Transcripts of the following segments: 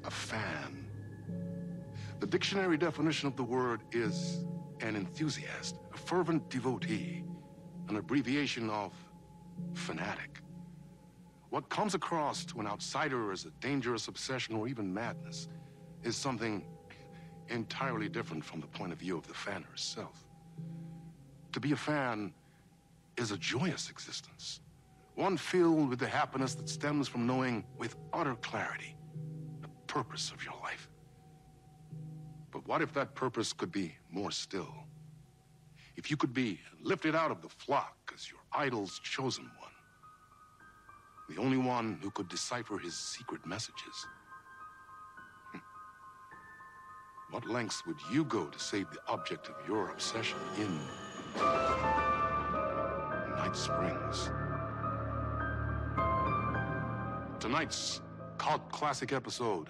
a fan. The dictionary definition of the word is an enthusiast, a fervent devotee, an abbreviation of fanatic. What comes across to an outsider as a dangerous obsession or even madness is something entirely different from the point of view of the fan herself. To be a fan is a joyous existence, one filled with the happiness that stems from knowing with utter clarity the purpose of your life. But what if that purpose could be more still? If you could be lifted out of the flock as your idol's chosen one, the only one who could decipher his secret messages. What lengths would you go to save the object of your obsession in Night Springs? Tonight's cult classic episode,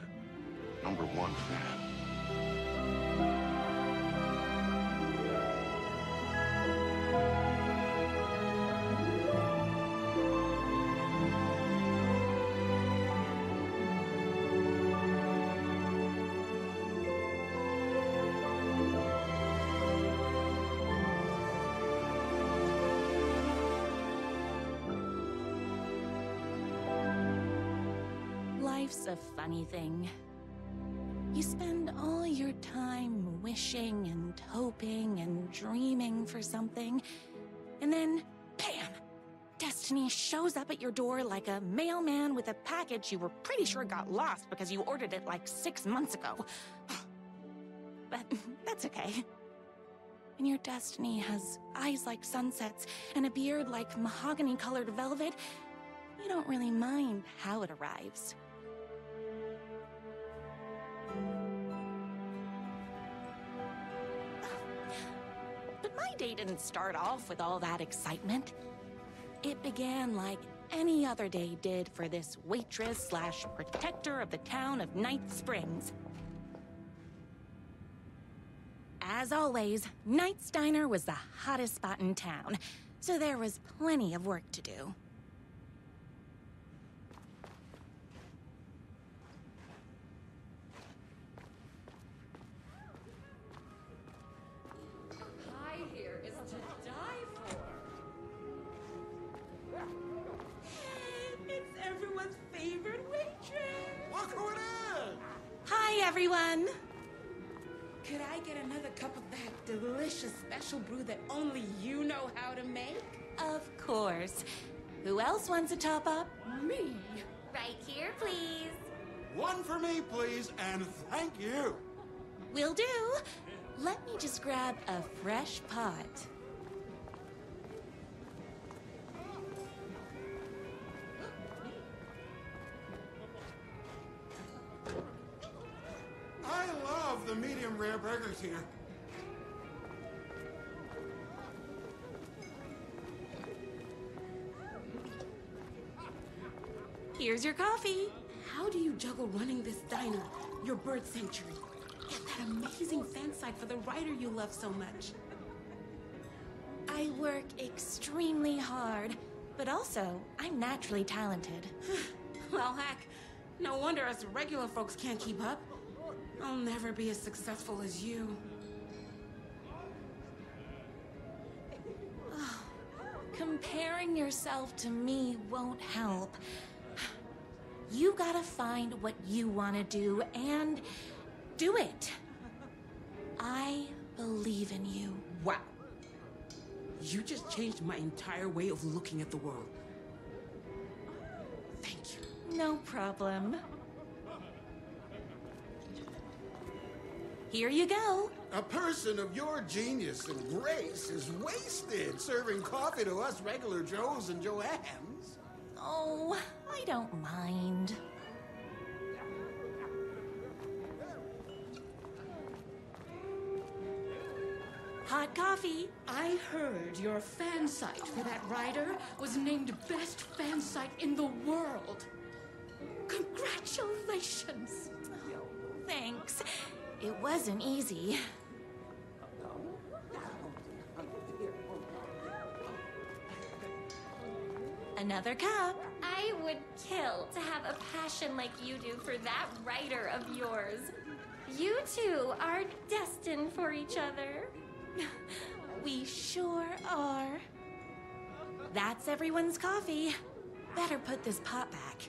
#1 fan. Life's a funny thing. You spend all your time wishing and hoping and dreaming for something, and then, bam! Destiny shows up at your door like a mailman with a package you were pretty sure got lost because you ordered it like 6 months ago. But that's okay. And your destiny has eyes like sunsets and a beard like mahogany-colored velvet. You don't really mind how it arrives. But my day didn't start off with all that excitement. It began like any other day did for this waitress/protector of the town of Night Springs. As always, Knight's Diner was the hottest spot in town, so there was plenty of work to do. Pie here is to die for. It's everyone's favorite waitress. Look who it is! Hi, everyone! Could I get another cup of that delicious special brew that only you know how to make? Of course. Who else wants a top-up? Me? Right here, please. One for me, please, and thank you. Will do. Let me just grab a fresh pot. I love the medium rare burgers here. Here's your coffee. How do you juggle running this diner, your bird sanctuary, and that amazing fan site for the writer you love so much? I work extremely hard, but also I'm naturally talented. Well, heck, no wonder us regular folks can't keep up. I'll never be as successful as you. Comparing yourself to me won't help. You gotta find what you want to do and do it. I believe in you. Wow. You just changed my entire way of looking at the world. Thank you. No problem. Here you go. A person of your genius and grace is wasted serving coffee to us regular Joes and Joannes. Oh, I don't mind. Hot coffee. I heard your fan site for that writer was named best fan site in the world. Congratulations. Thanks. It wasn't easy. Another cup. I would kill to have a passion like you do for that writer of yours. You two are destined for each other. We sure are. That's everyone's coffee. Better put this pot back.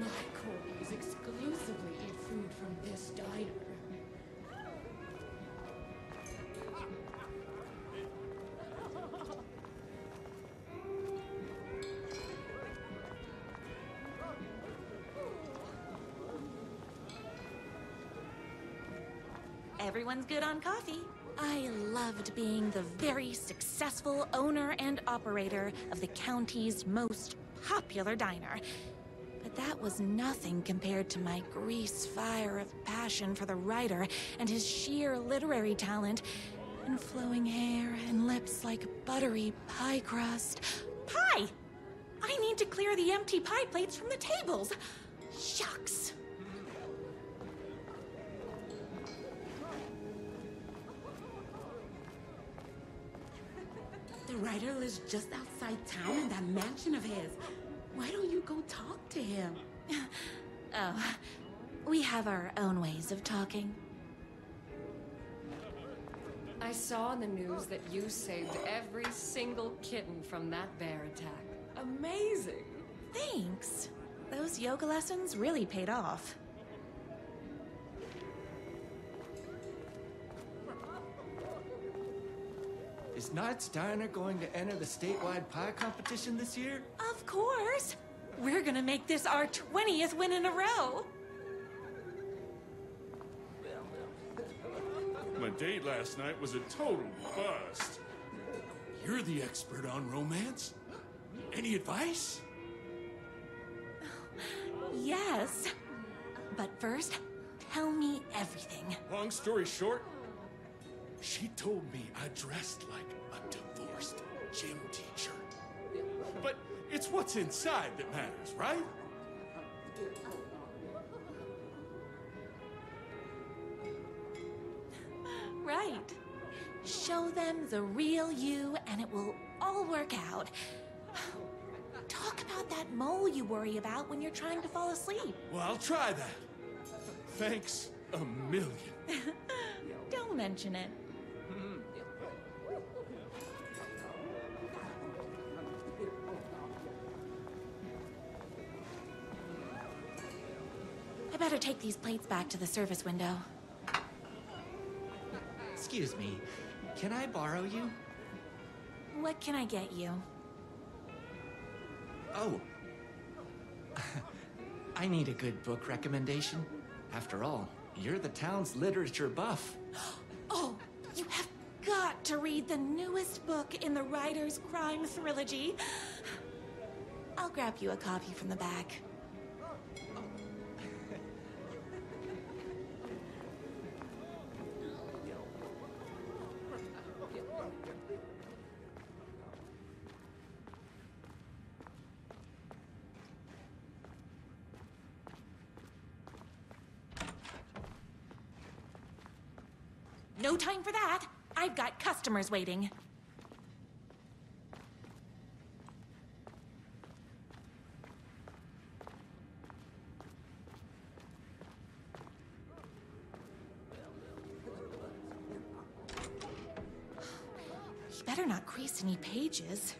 My coffee is exclusively food from this diner. Everyone's good on coffee. I loved being the very successful owner and operator of the county's most popular diner. But that was nothing compared to my grease fire of passion for the writer and his sheer literary talent, and flowing hair and lips like buttery pie crust. Pie! I need to clear the empty pie plates from the tables. Shucks. The writer lives just outside town in that mansion of his. Why don't you go talk to him? Oh, we have our own ways of talking. I saw in the news that you saved every single kitten from that bear attack. Amazing! Thanks. Those yoga lessons really paid off. Is Knight's Diner going to enter the statewide pie competition this year? Of course! We're gonna make this our 20th win in a row! My date last night was a total bust. You're the expert on romance. Any advice? Yes. But first, tell me everything. Long story short, she told me I dressed like a divorced gym teacher. But it's what's inside that matters, right? Right. Show them the real you and it will all work out. Talk about that mole you worry about when you're trying to fall asleep. Well, I'll try that. Thanks a million. Don't mention it. I better take these plates back to the service window. Excuse me, can I borrow you? What can I get you? Oh. I need a good book recommendation. After all, you're the town's literature buff. Oh, you have got to read the newest book in the Writer's Crime Trilogy. I'll grab you a copy from the back. No time for that. I've got customers waiting. You better not crease any pages.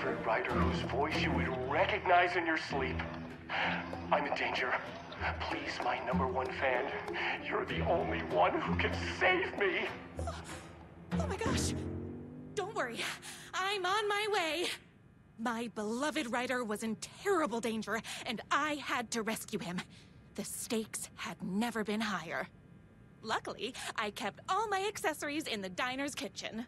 favorite writer whose voice you would recognize in your sleep. I'm in danger. Please, my #1 fan, you're the only one who can save me. Oh my gosh! Don't worry, I'm on my way. My beloved writer was in terrible danger, and I had to rescue him. The stakes had never been higher. Luckily, I kept all my accessories in the diner's kitchen.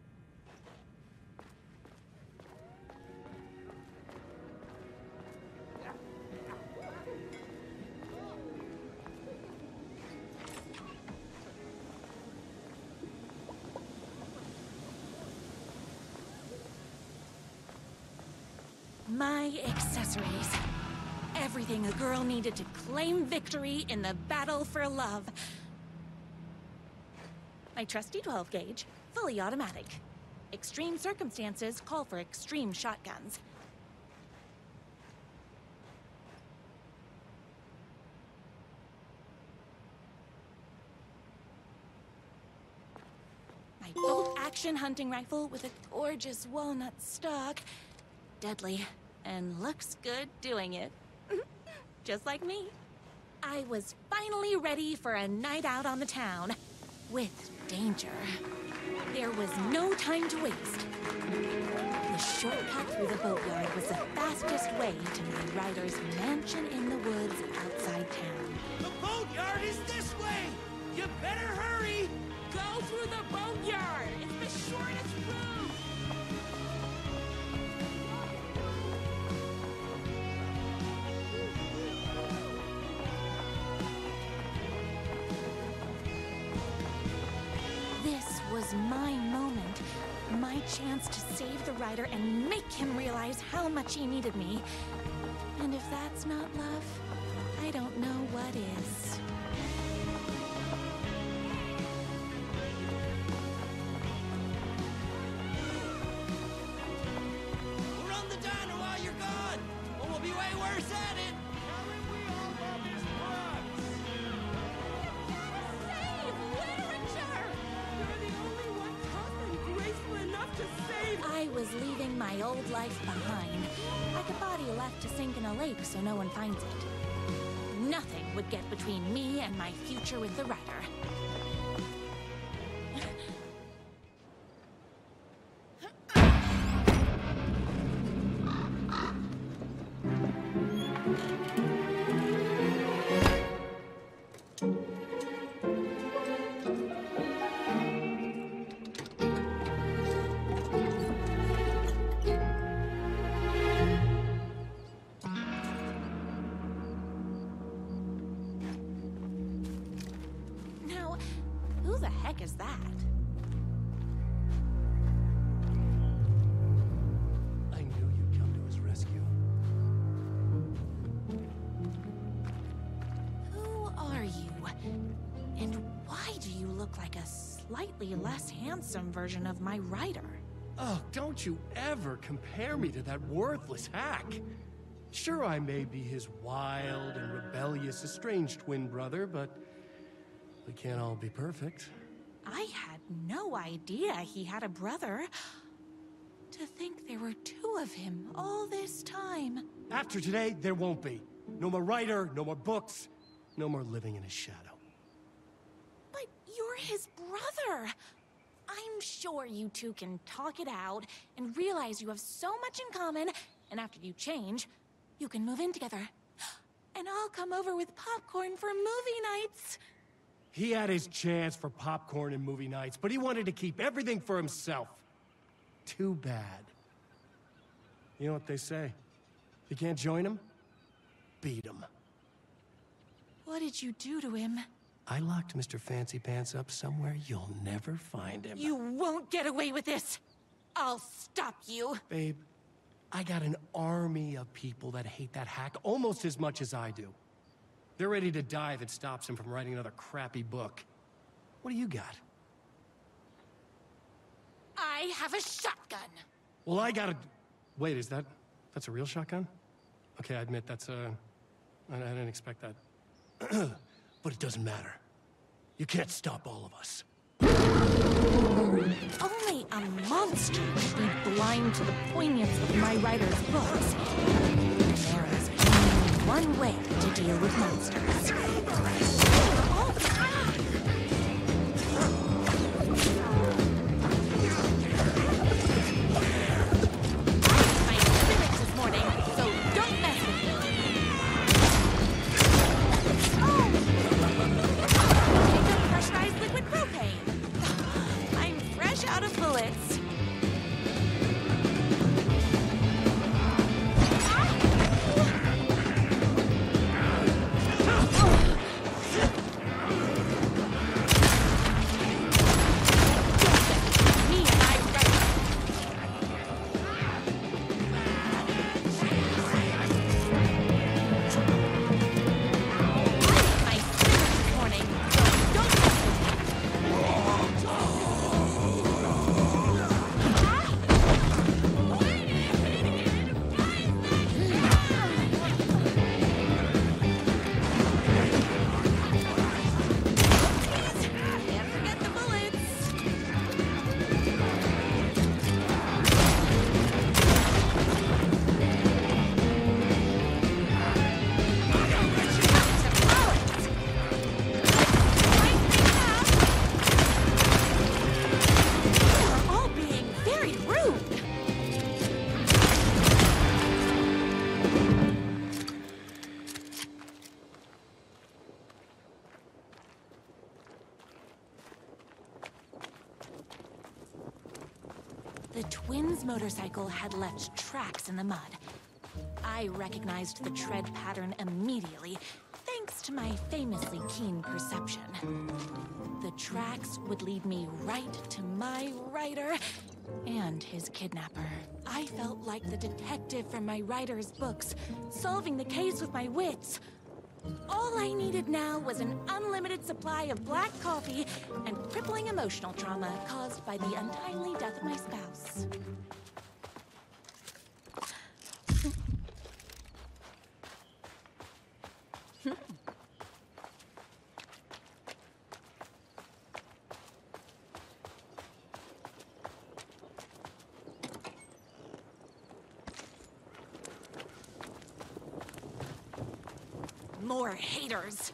My accessories. Everything a girl needed to claim victory in the battle for love. My trusty 12 gauge, fully automatic. Extreme circumstances call for extreme shotguns. My bolt-action hunting rifle with a gorgeous walnut stock. Deadly, and looks good doing it. Just like me. I was finally ready for a night out on the town. With danger. There was no time to waste. The shortcut through the boatyard was the fastest way to my writer's mansion in the woods outside town. The boatyard is this way! You better hurry! Go through the boatyard! It's the shortest route! This was my moment. My chance to save the writer and make him realize how much he needed me. And if that's not love, I don't know what is. We'll run the diner while you're gone, or we'll be way worse at it! I was leaving my old life behind, like a body left to sink in a lake so no one finds it. Nothing would get between me and my future with the writer. Who the heck is that? I knew you'd come to his rescue. Who are you? And why do you look like a slightly less handsome version of my writer? Oh, don't you ever compare me to that worthless hack. Sure, I may be his wild and rebellious estranged twin brother, but we can't all be perfect. I had no idea he had a brother. To think there were two of him all this time. After today, there won't be. No more writer, no more books, no more living in his shadow. But you're his brother. I'm sure you two can talk it out and realize you have so much in common, and after you change, you can move in together. And I'll come over with popcorn for movie nights. He had his chance for popcorn and movie nights, but he wanted to keep everything for himself. Too bad. You know what they say? If you can't join him, beat him. What did you do to him? I locked Mr. Fancy Pants up somewhere you'll never find him. You won't get away with this. I'll stop you. Babe, I got an army of people that hate that hack almost as much as I do. They're ready to die if it stops him from writing another crappy book. What do you got? I have a shotgun. Well, I got a... Wait, that's a real shotgun? Okay, I admit that's I didn't expect that. But it doesn't matter. You can't stop all of us. Only a monster could be blind to the poignance of my writer's books. There is only one way to deal with monsters. My civics this morning, so don't mess with me. Pick up pressurized liquid propane. I'm fresh out of bullets. The twins' motorcycle had left tracks in the mud. I recognized the tread pattern immediately, thanks to my famously keen perception. The tracks would lead me right to my writer and his kidnapper. I felt like the detective from my writer's books, solving the case with my wits. All I needed now was an unlimited supply of black coffee and crippling emotional trauma caused by the untimely death of my spouse. More haters.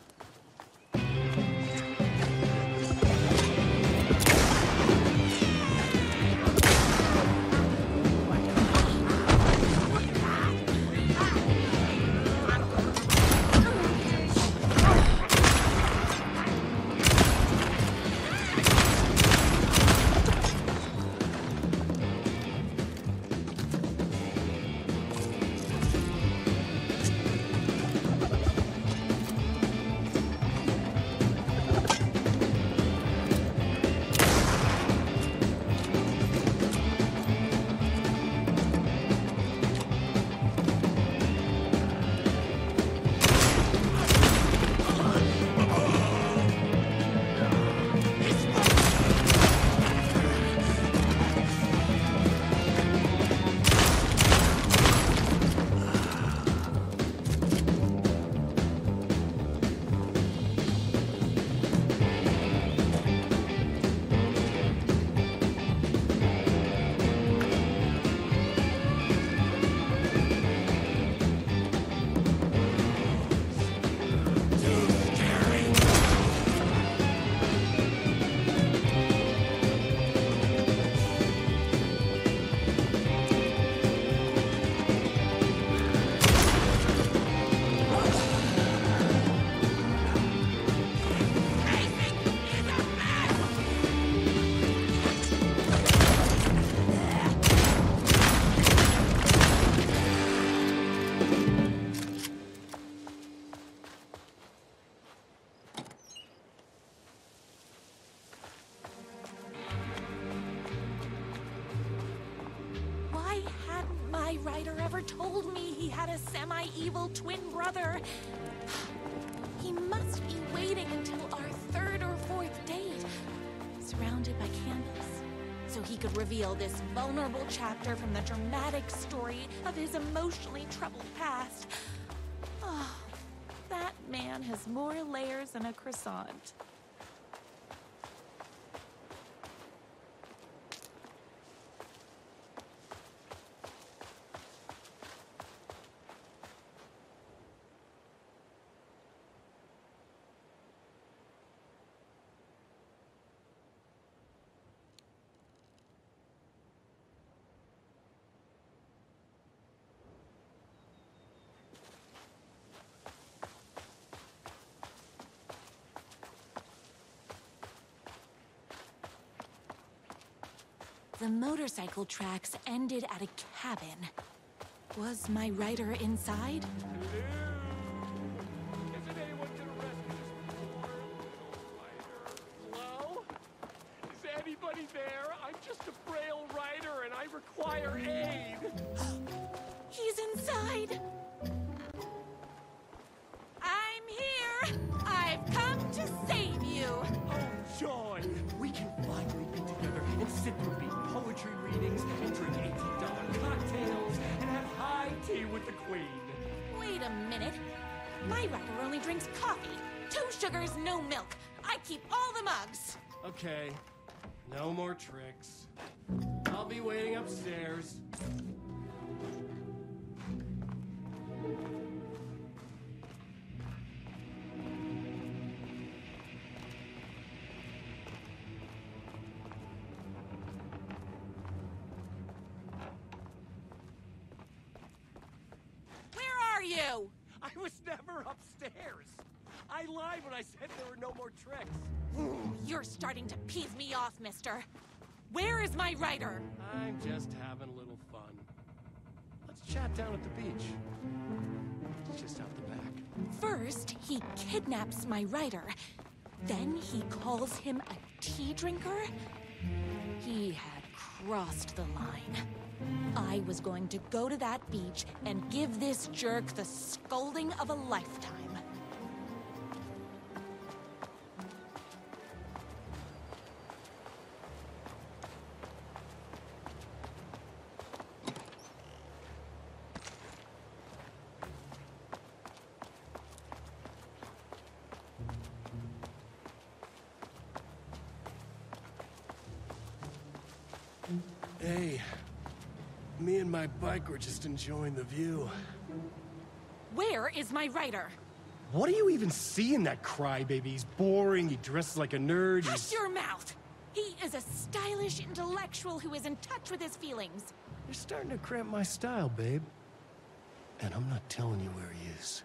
My writer ever told me he had a semi-evil twin brother. He must be waiting until our third or fourth date, surrounded by candles, so he could reveal this vulnerable chapter from the dramatic story of his emotionally troubled past. Oh, that man has more layers than a croissant. The motorcycle tracks ended at a cabin. Was my rider inside? Isn't anyone gonna rescue this poor little rider? Hello? Is anybody there? I'm just a frail rider and I require aid. He's inside! I'm here! I've come to save you! Oh, joy! We can finally get together and sit through beat poetry readings and drink $18 cocktails and have high tea with the Queen. Wait a minute. My rider only drinks coffee. 2 sugars, no milk. I keep all the mugs. Okay, no more tricks. I'll be waiting upstairs. You! I was never upstairs. I lied when I said there were no more tricks. You're starting to peeve me off, mister. Where is my rider? I'm just having a little fun. Let's chat down at the beach. It's just out the back. First, he kidnaps my rider. Then he calls him a tea drinker. He had crossed the line. I was going to go to that beach and give this jerk the scolding of a lifetime. Hey, me and my bike were just enjoying the view. Where is my rider? What do you even see in that crybaby? He's boring, he dresses like a nerd, Hush your mouth! He is a stylish intellectual who is in touch with his feelings. You're starting to cramp my style, babe. And I'm not telling you where he is.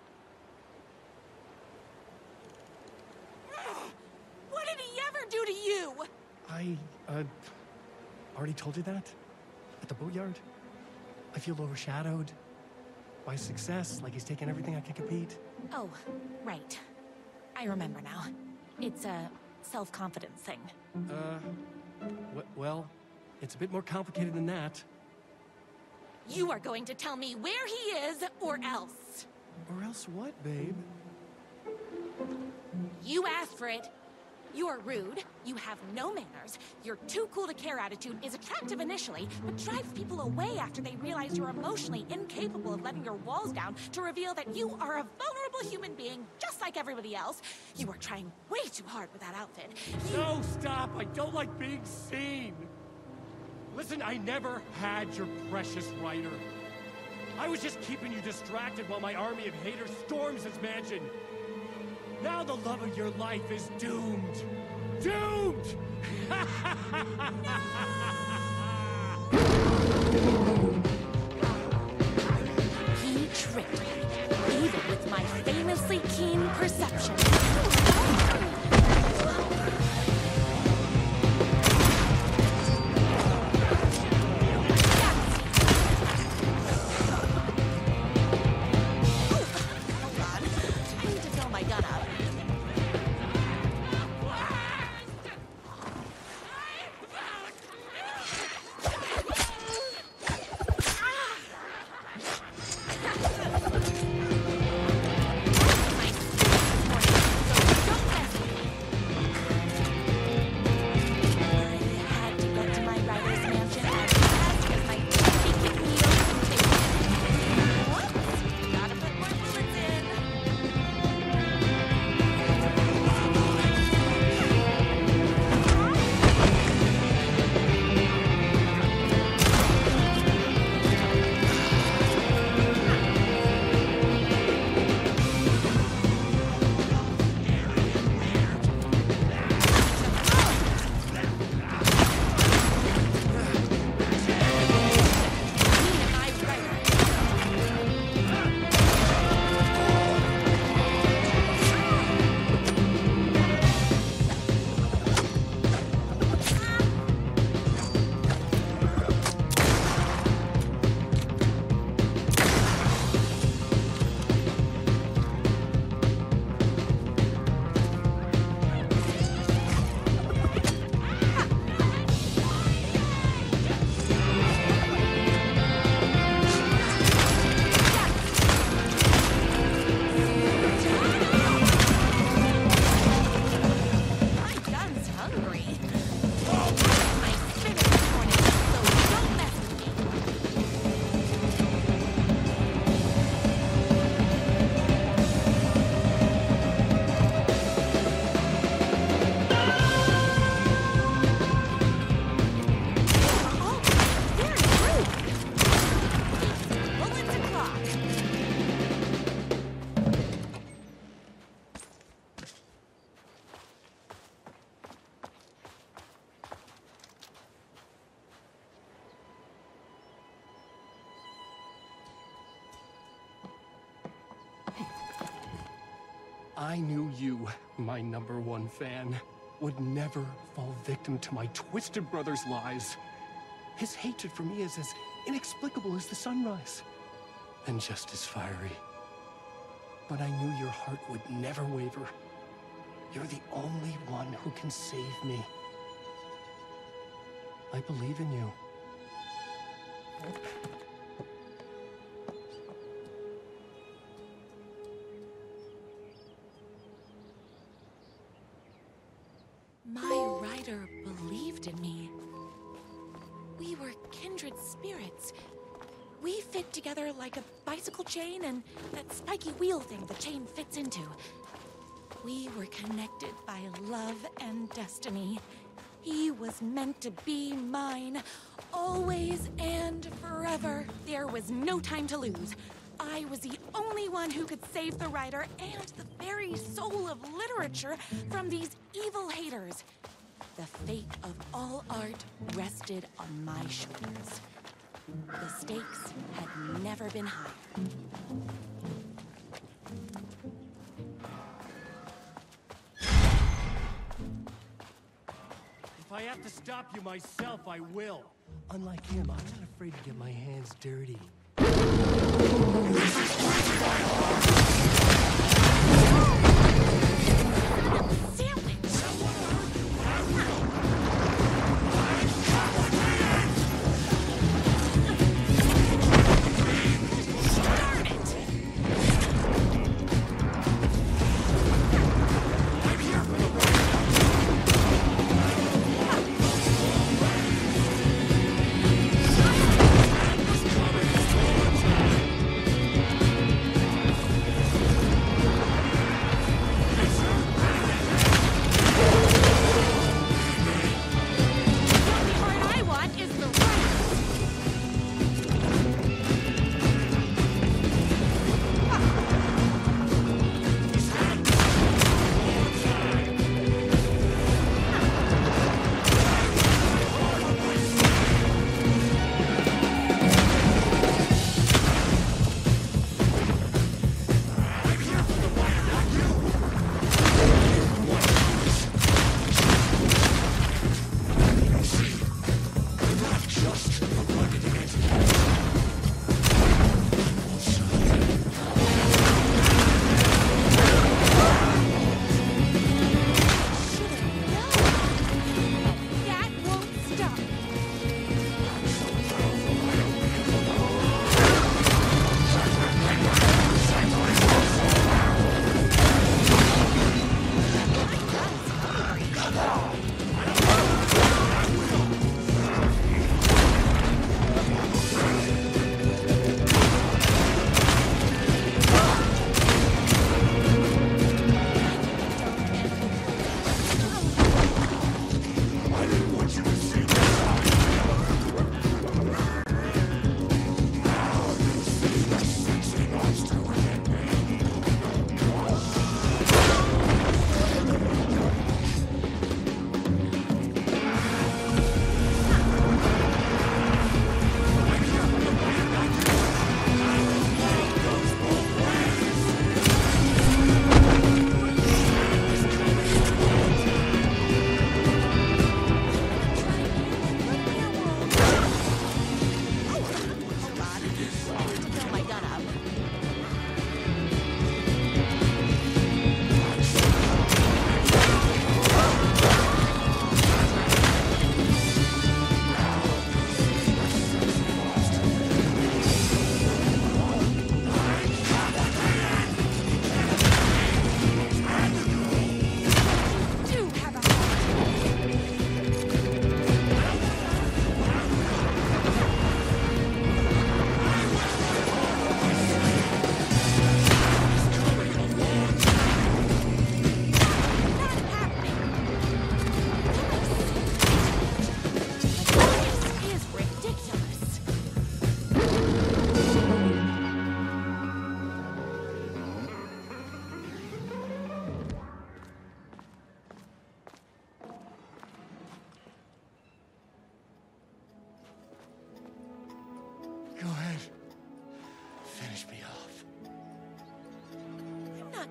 What did he ever do to you? I, already told you that? At the boatyard? I feel overshadowed by success, like he's taken everything I can compete. Oh, right. I remember now. It's a self-confidence thing. Well, it's a bit more complicated than that. You are going to tell me where he is, or else. Or else what, babe? You asked for it. You are rude, you have no manners, your too cool to care attitude is attractive initially, but drives people away after they realize you're emotionally incapable of letting your walls down to reveal that you are a vulnerable human being just like everybody else. You are trying way too hard with that outfit. No, stop! I don't like being seen! Listen, I never had your precious writer. I was just keeping you distracted while my army of haters storms his mansion. Now the love of your life is doomed! Doomed! He tricked me, even with my famously keen perception. I knew you, my #1 fan, would never fall victim to my twisted brother's lies. His hatred for me is as inexplicable as the sunrise, and just as fiery. But I knew your heart would never waver. You're the only one who can save me. I believe in you. My writer believed in me. We were kindred spirits. We fit together like a bicycle chain and that spiky wheel thing the chain fits into. We were connected by love and destiny. He was meant to be mine, always and forever. There was no time to lose. I was the only one who could save the writer and the very soul of literature from these evil haters. The fate of all art rested on my shoulders. The stakes had never been higher. If I have to stop you myself, I will. Unlike him, I'm not afraid to get my hands dirty.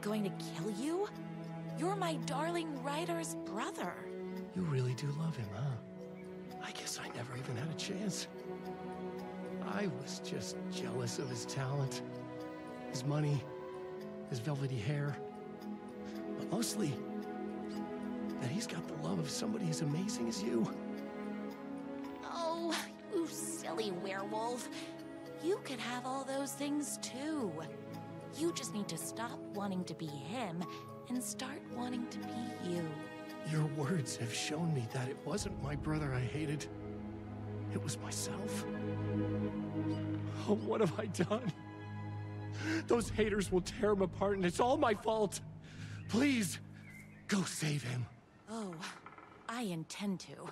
going to kill you? You're my darling writer's brother. You really do love him, huh? I guess I never even had a chance. I was just jealous of his talent, his money, his velvety hair. But mostly, that he's got the love of somebody as amazing as you. Oh, you silly werewolf. You could have all those things too. You just need to stop wanting to be him and start wanting to be you. Your words have shown me that it wasn't my brother I hated. It was myself. Oh, what have I done? Those haters will tear him apart, and it's all my fault. Please, go save him. Oh, I intend to.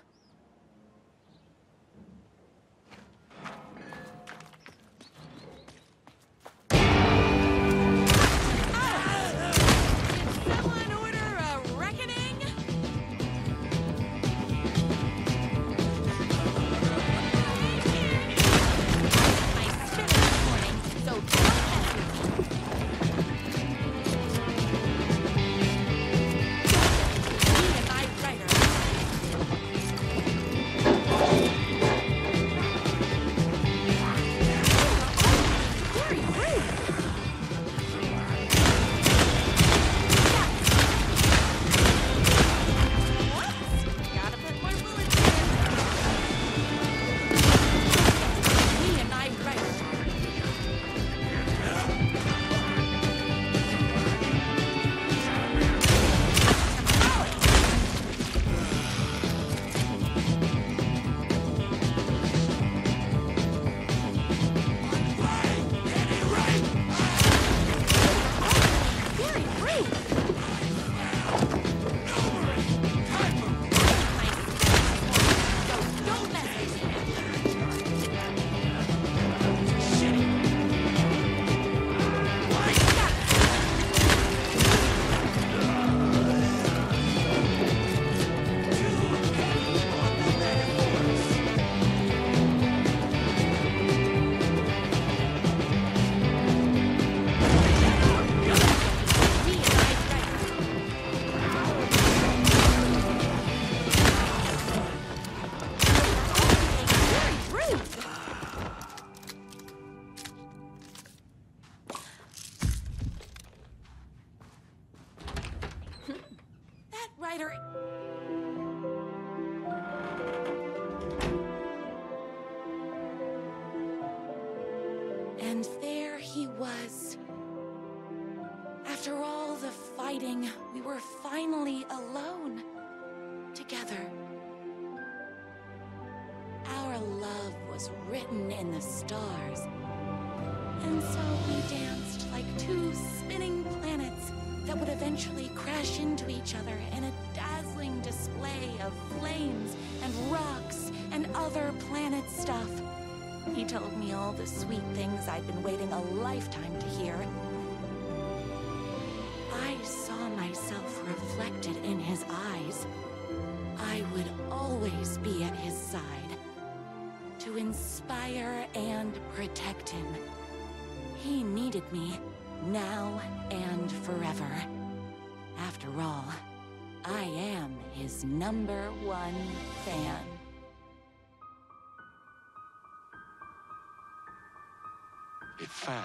And there he was. After all the fighting, we were finally alone. Together. Our love was written in the stars. And so we danced like two spinning planets that would eventually crash into each other in a dazzling display of flames and rocks and other planet stuff. He told me all the sweet things I'd been waiting a lifetime to hear. I saw myself reflected in his eyes. I would always be at his side, to inspire and protect him. He needed me, now and forever. After all, I am his #1 fan. A fan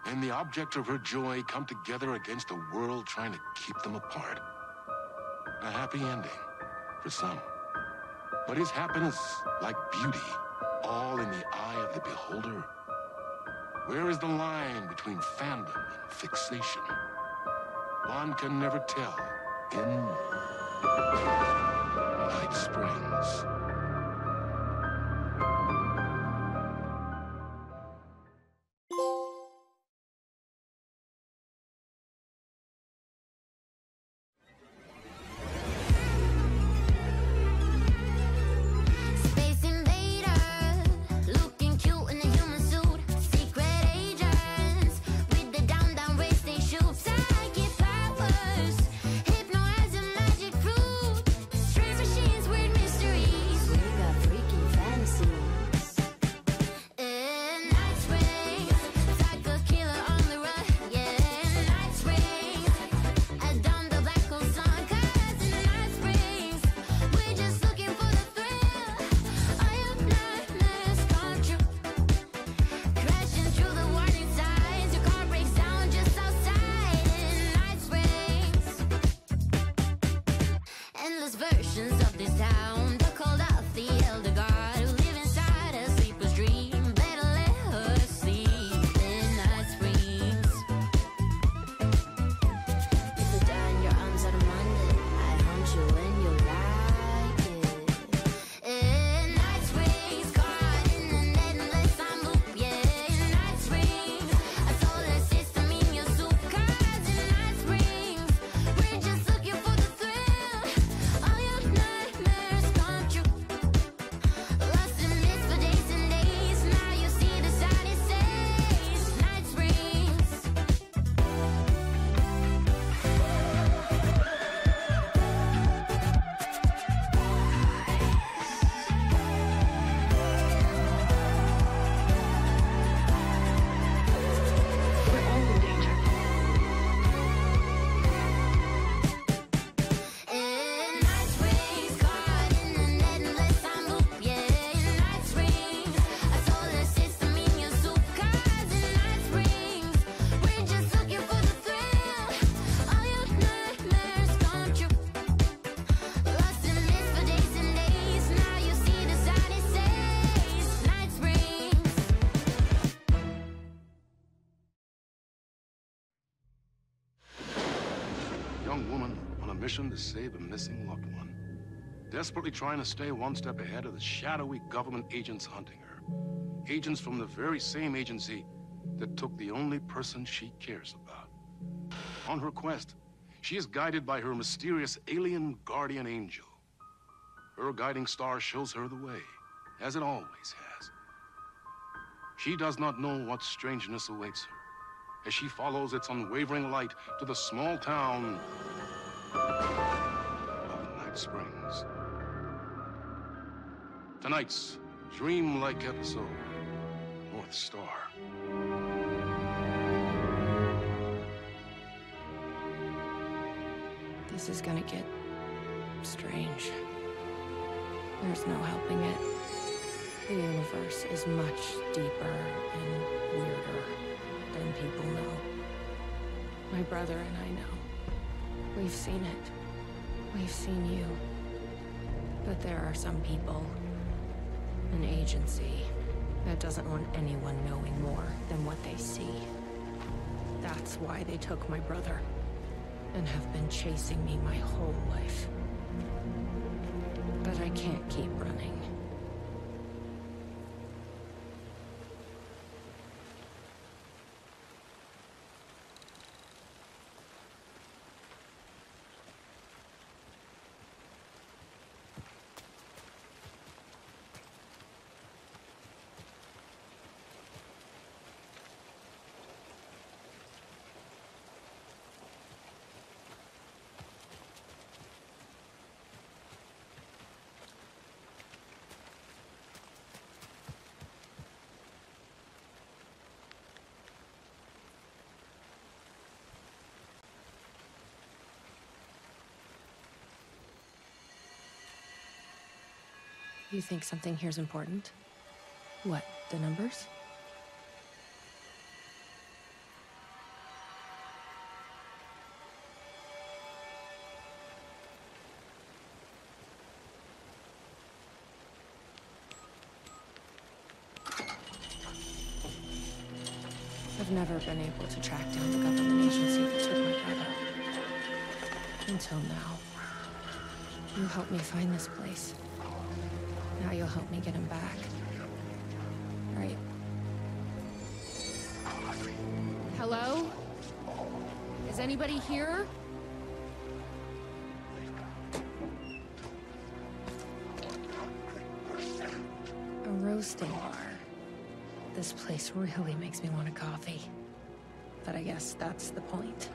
and the object of her joy come together against a world trying to keep them apart. A happy ending for some. But is happiness, like beauty, all in the eye of the beholder? Where is the line between fandom and fixation? One can never tell in Night Springs. Machines young woman on a mission to save a missing loved one, desperately trying to stay one step ahead of the shadowy government agents hunting her. Agents from the very same agency that took the only person she cares about. On her quest, she is guided by her mysterious alien guardian angel. Her guiding star shows her the way, as it always has. She does not know what strangeness awaits her as she follows its unwavering light to the small town of Night Springs. Tonight's dreamlike episode, North Star. This is gonna get strange. There's no helping it. The universe is much deeper and weirder than people know. My brother and I know. We've seen it. We've seen you. But there are some people, an agency, that doesn't want anyone knowing more than what they see. That's why they took my brother and have been chasing me my whole life. But I can't keep running. You think something here's important? What, the numbers? I've never been able to track down the government agency that took my brother. Until now. You helped me find this place. Now you'll help me get him back. Right. Hello? Is anybody here? A roasting bar. This place really makes me want a coffee. But I guess that's the point.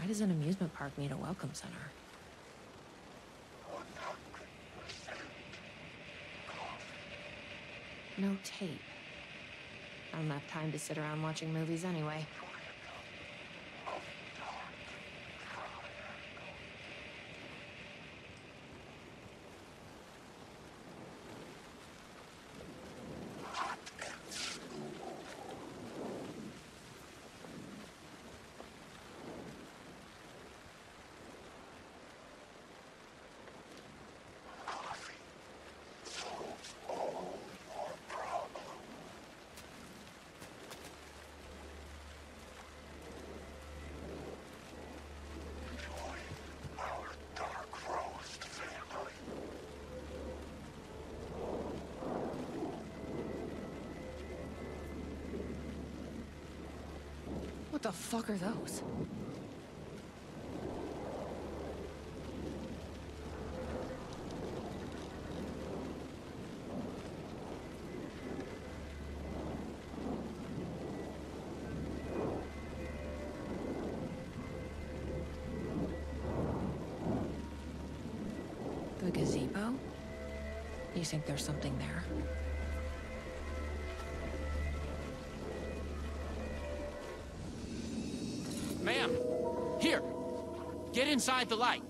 Why does an amusement park need a welcome center? No tape. I don't have time to sit around watching movies anyway. What the fuck are those? You think there's something there? Ma'am! Here! Get inside the light!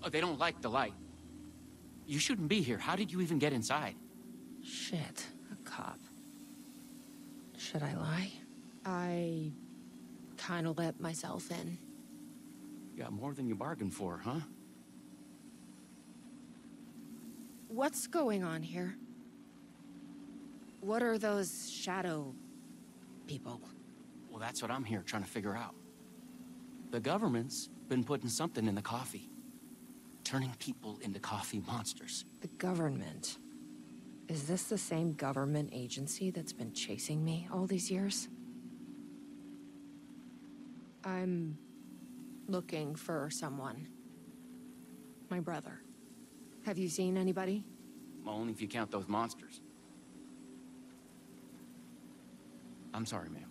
Oh, they don't like the light. You shouldn't be here. How did you even get inside? Shit, a cop. Should I lie? I kinda let myself in. You got more than you bargained for, huh? What's going on here? What are those shadow people? Well, that's what I'm here trying to figure out. The government's been putting something in the coffee. Turning people into coffee monsters. The government? Is this the same government agency that's been chasing me all these years? I'm looking for someone. My brother. Have you seen anybody? Well, only if you count those monsters. I'm sorry, ma'am.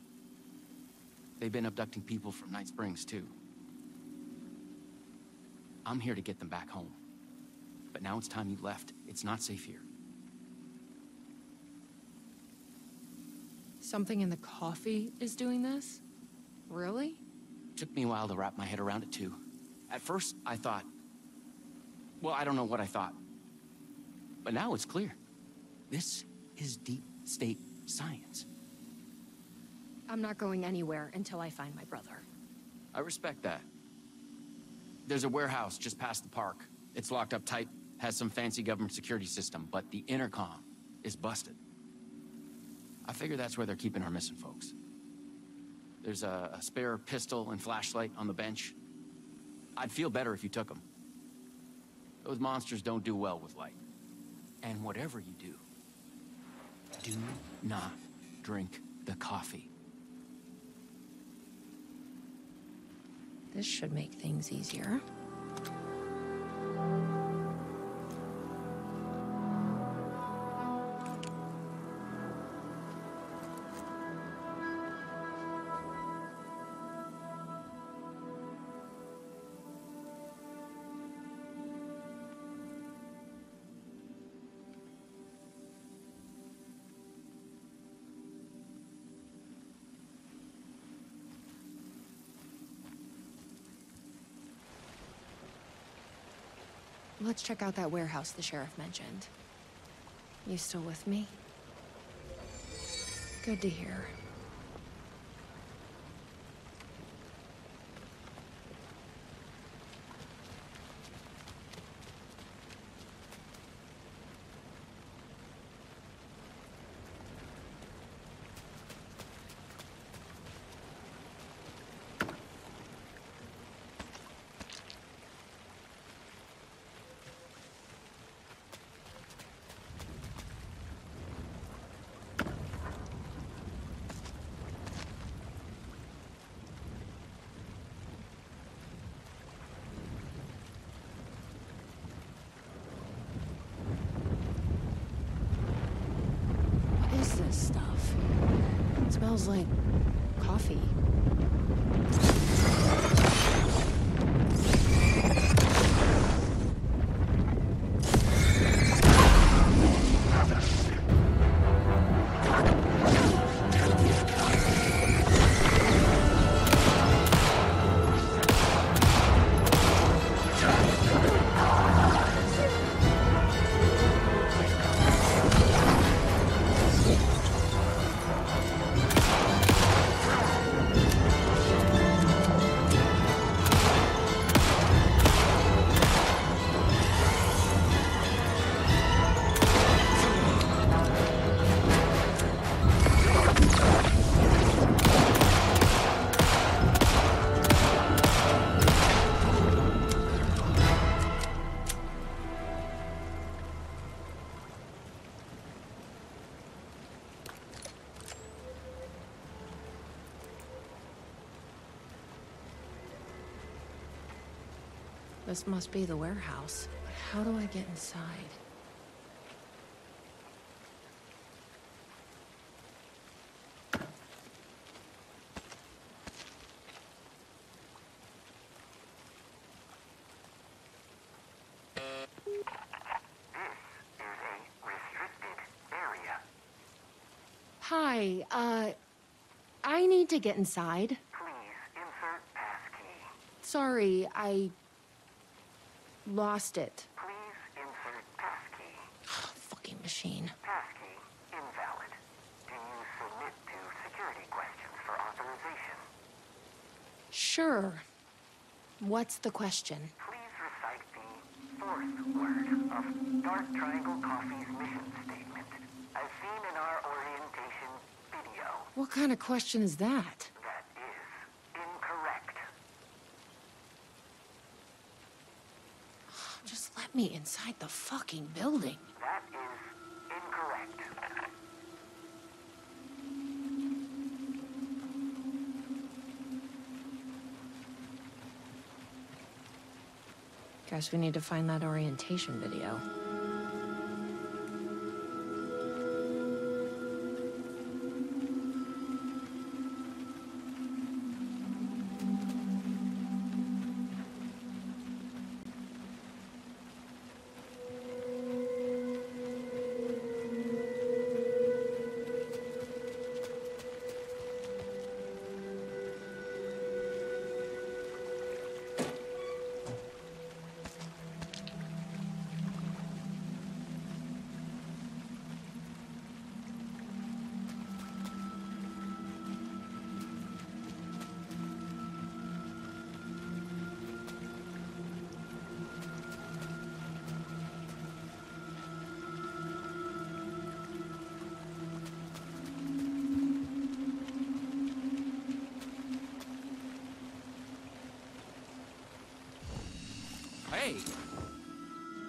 They've been abducting people from Night Springs, too. I'm here to get them back home. But now it's time you left. It's not safe here. Something in the coffee is doing this? Really? Took me a while to wrap my head around it, too. At first, I thought... Well, I don't know what I thought. But now it's clear. This is deep state science. I'm not going anywhere until I find my brother. I respect that. There's a warehouse just past the park. It's locked up tight, has some fancy government security system, but the intercom is busted. I figure that's where they're keeping our missing folks. There's a spare pistol and flashlight on the bench. I'd feel better if you took them. Those monsters don't do well with light. And whatever you do not drink the coffee. This should make things easier. Let's check out that warehouse the sheriff mentioned. You still with me? Good to hear. This stuff. It smells like coffee. This must be the warehouse. How do I get inside? Hi, I need to get inside. Please insert passkey. Sorry, I lost it. Please insert passkey. Fucking machine. Passkey invalid. Do you submit to security questions for authorization? Sure. What's the question? Please recite the fourth word of Dark Triangle Coffee's mission statement, as seen in our orientation video. What kind of question is that? That is incorrect. Just let me inside the fucking building. That is incorrect. Guess we need to find that orientation video. Hey!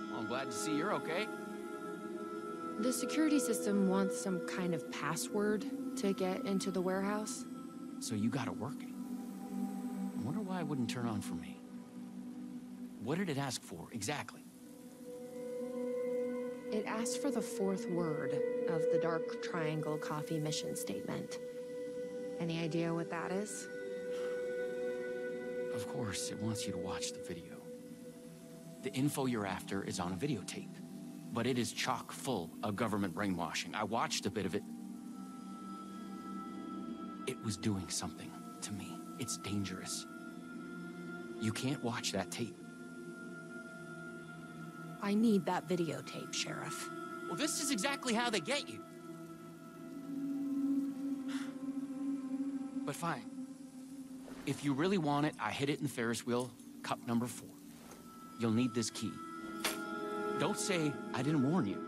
Well, I'm glad to see you're okay. The security system wants some kind of password to get into the warehouse. So you got it working. I wonder why it wouldn't turn on for me. What did it ask for, exactly? It asked for the fourth word of the Dark Triangle Coffee mission statement. Any idea what that is? Of course, it wants you to watch the video. The info you're after is on a videotape, but it is chock full of government brainwashing. I watched a bit of it. It was doing something to me. It's dangerous. You can't watch that tape. I need that videotape, Sheriff. Well, this is exactly how they get you. But fine. If you really want it, I hid it in the Ferris wheel, cup number 4. You'll need this key. Don't say I didn't warn you.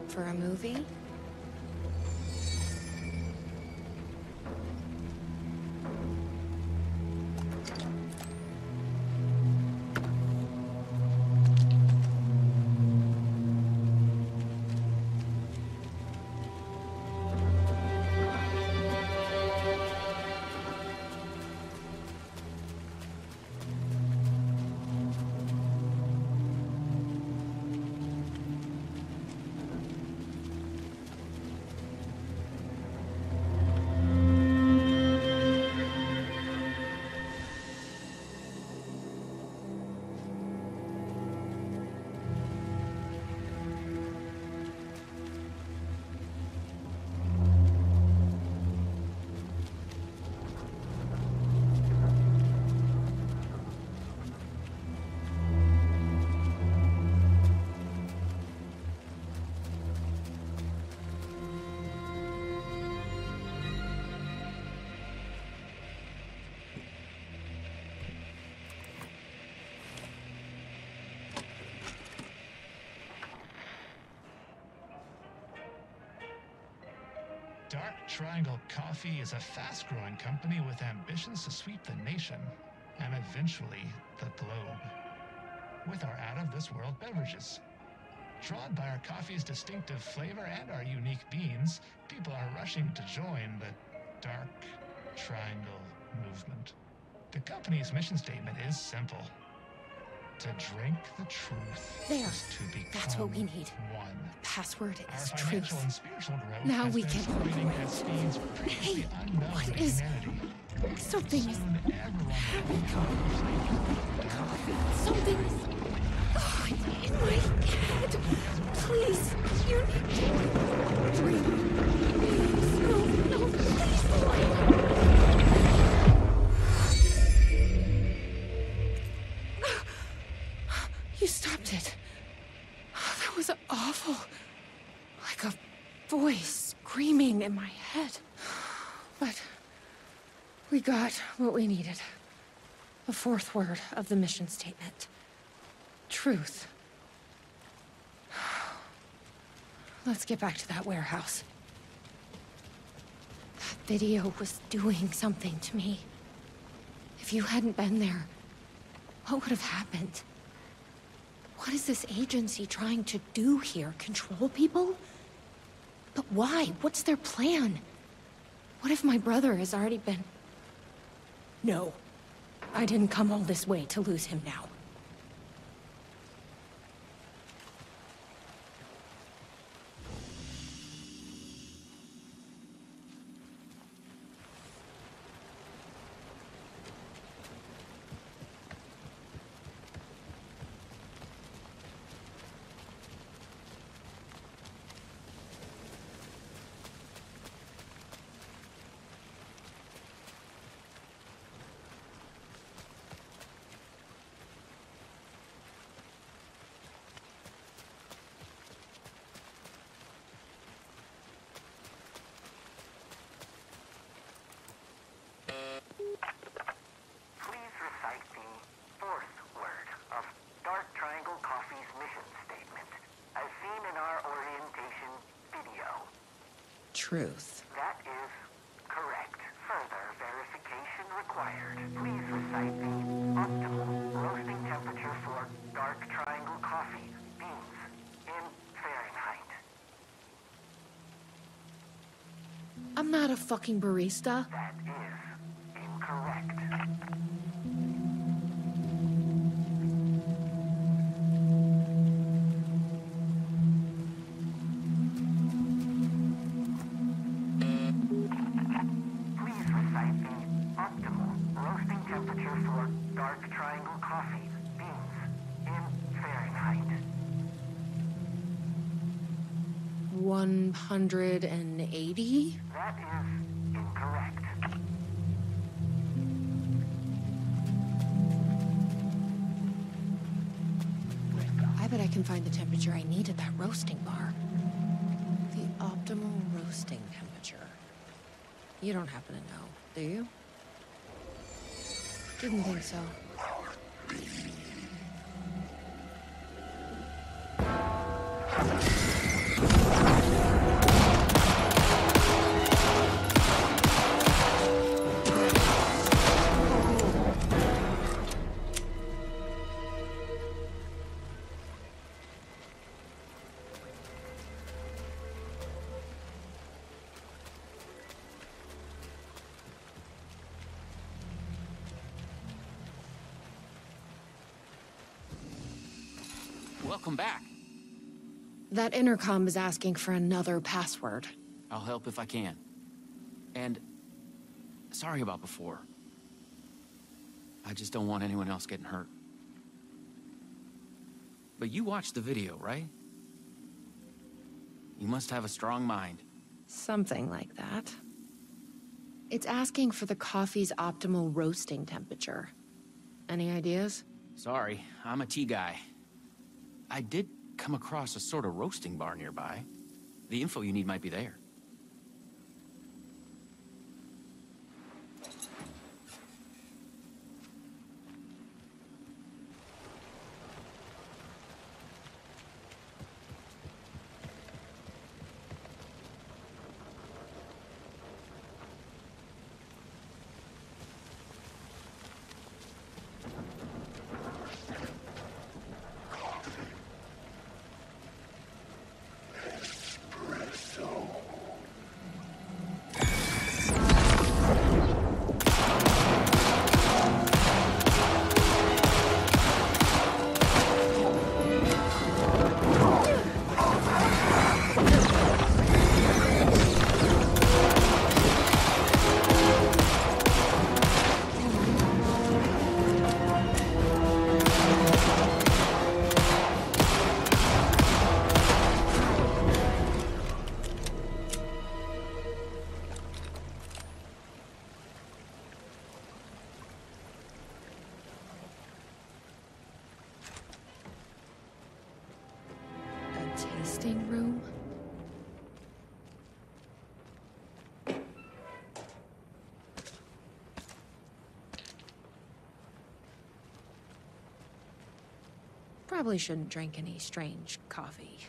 for a movie? Dark Triangle Coffee is a fast-growing company with ambitions to sweep the nation and eventually the globe with our out-of-this-world beverages. Drawn by our coffee's distinctive flavor and our unique beans, people are rushing to join the Dark Triangle movement. The company's mission statement is simple. To drink the truth There. is to become That's what we need. one. Password is Our financial truth. and spiritual growth Now has we been can- spreading at speeds previously unknown what to is- humanity. Something is... Soon everyone will become Something is... Oh, it's in my head. Please, you need to... Breathe. Please, no, please, You stopped it. That was awful. Like a voice screaming in my head. But we got what we needed. The fourth word of the mission statement. Truth. Let's get back to that warehouse. That video was doing something to me. If you hadn't been there, what would have happened? What is this agency trying to do here? Control people? But why? What's their plan? What if my brother has already been... No. I didn't come all this way to lose him now. Please recite the fourth word of Dark Triangle Coffee's mission statement, as seen in our orientation video. Truth. That is correct. Further verification required. Please recite the optimal roasting temperature for Dark Triangle Coffee beans in Fahrenheit. I'm not a fucking barista. That is incorrect. Please recite the optimal roasting temperature for Dark Triangle Coffee beans in Fahrenheit. 180? That is incorrect. I bet I can find the temperature I need at that roasting bar. The optimal roasting temperature. You don't happen to know, do you? Didn't think so. welcome back. That intercom is asking for another password. I'll help if I can. And sorry about before. I just don't want anyone else getting hurt. But you watched the video, right? You must have a strong mind. Something like that. It's asking for the coffee's optimal roasting temperature. Any ideas? Sorry, I'm a tea guy. I did come across a sort of roasting bar nearby. The info you need might be there. Tasting room? Probably shouldn't drink any strange coffee.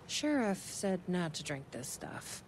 Sheriff said not to drink this stuff.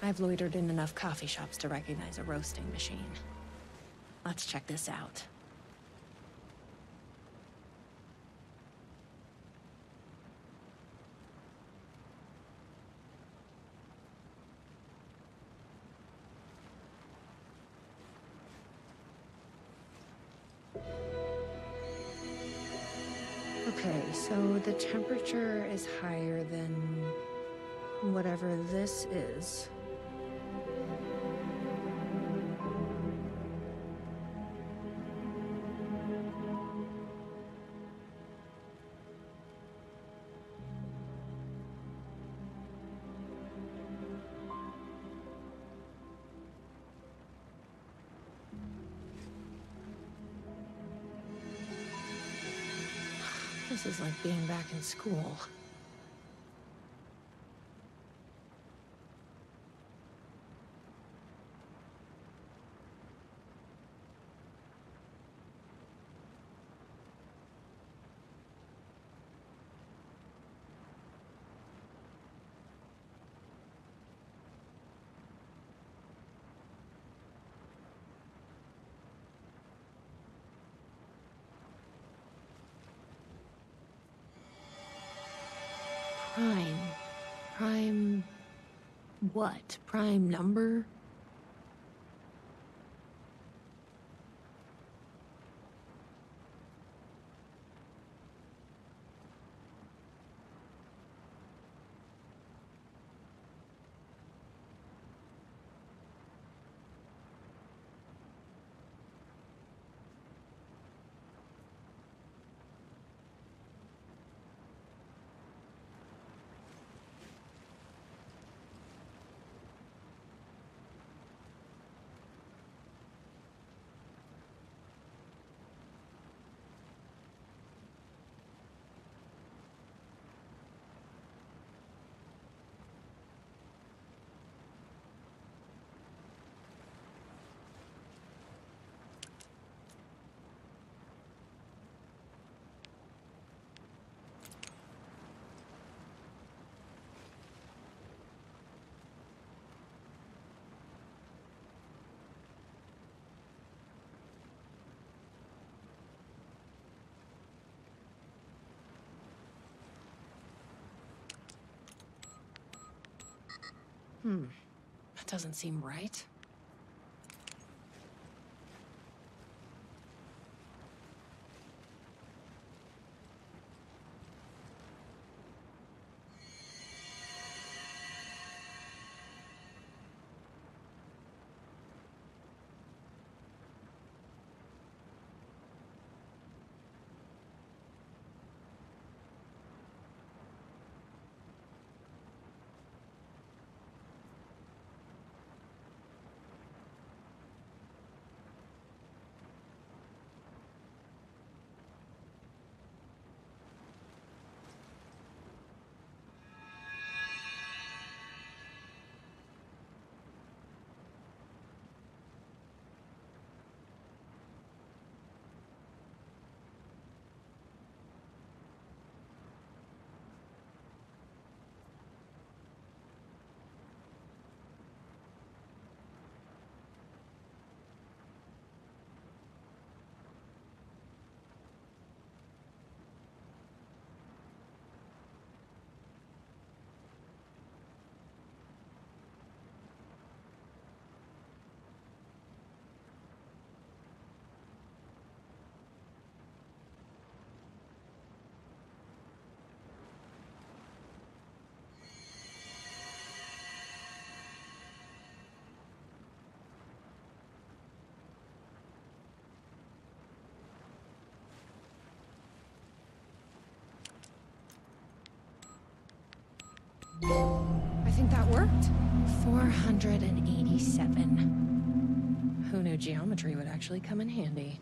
I've loitered in enough coffee shops to recognize a roasting machine. Let's check this out. Okay, so the temperature is higher than whatever this is. This is like being back in school. Prime what? Prime number? That doesn't seem right. I think that worked. 487. Who knew geometry would actually come in handy?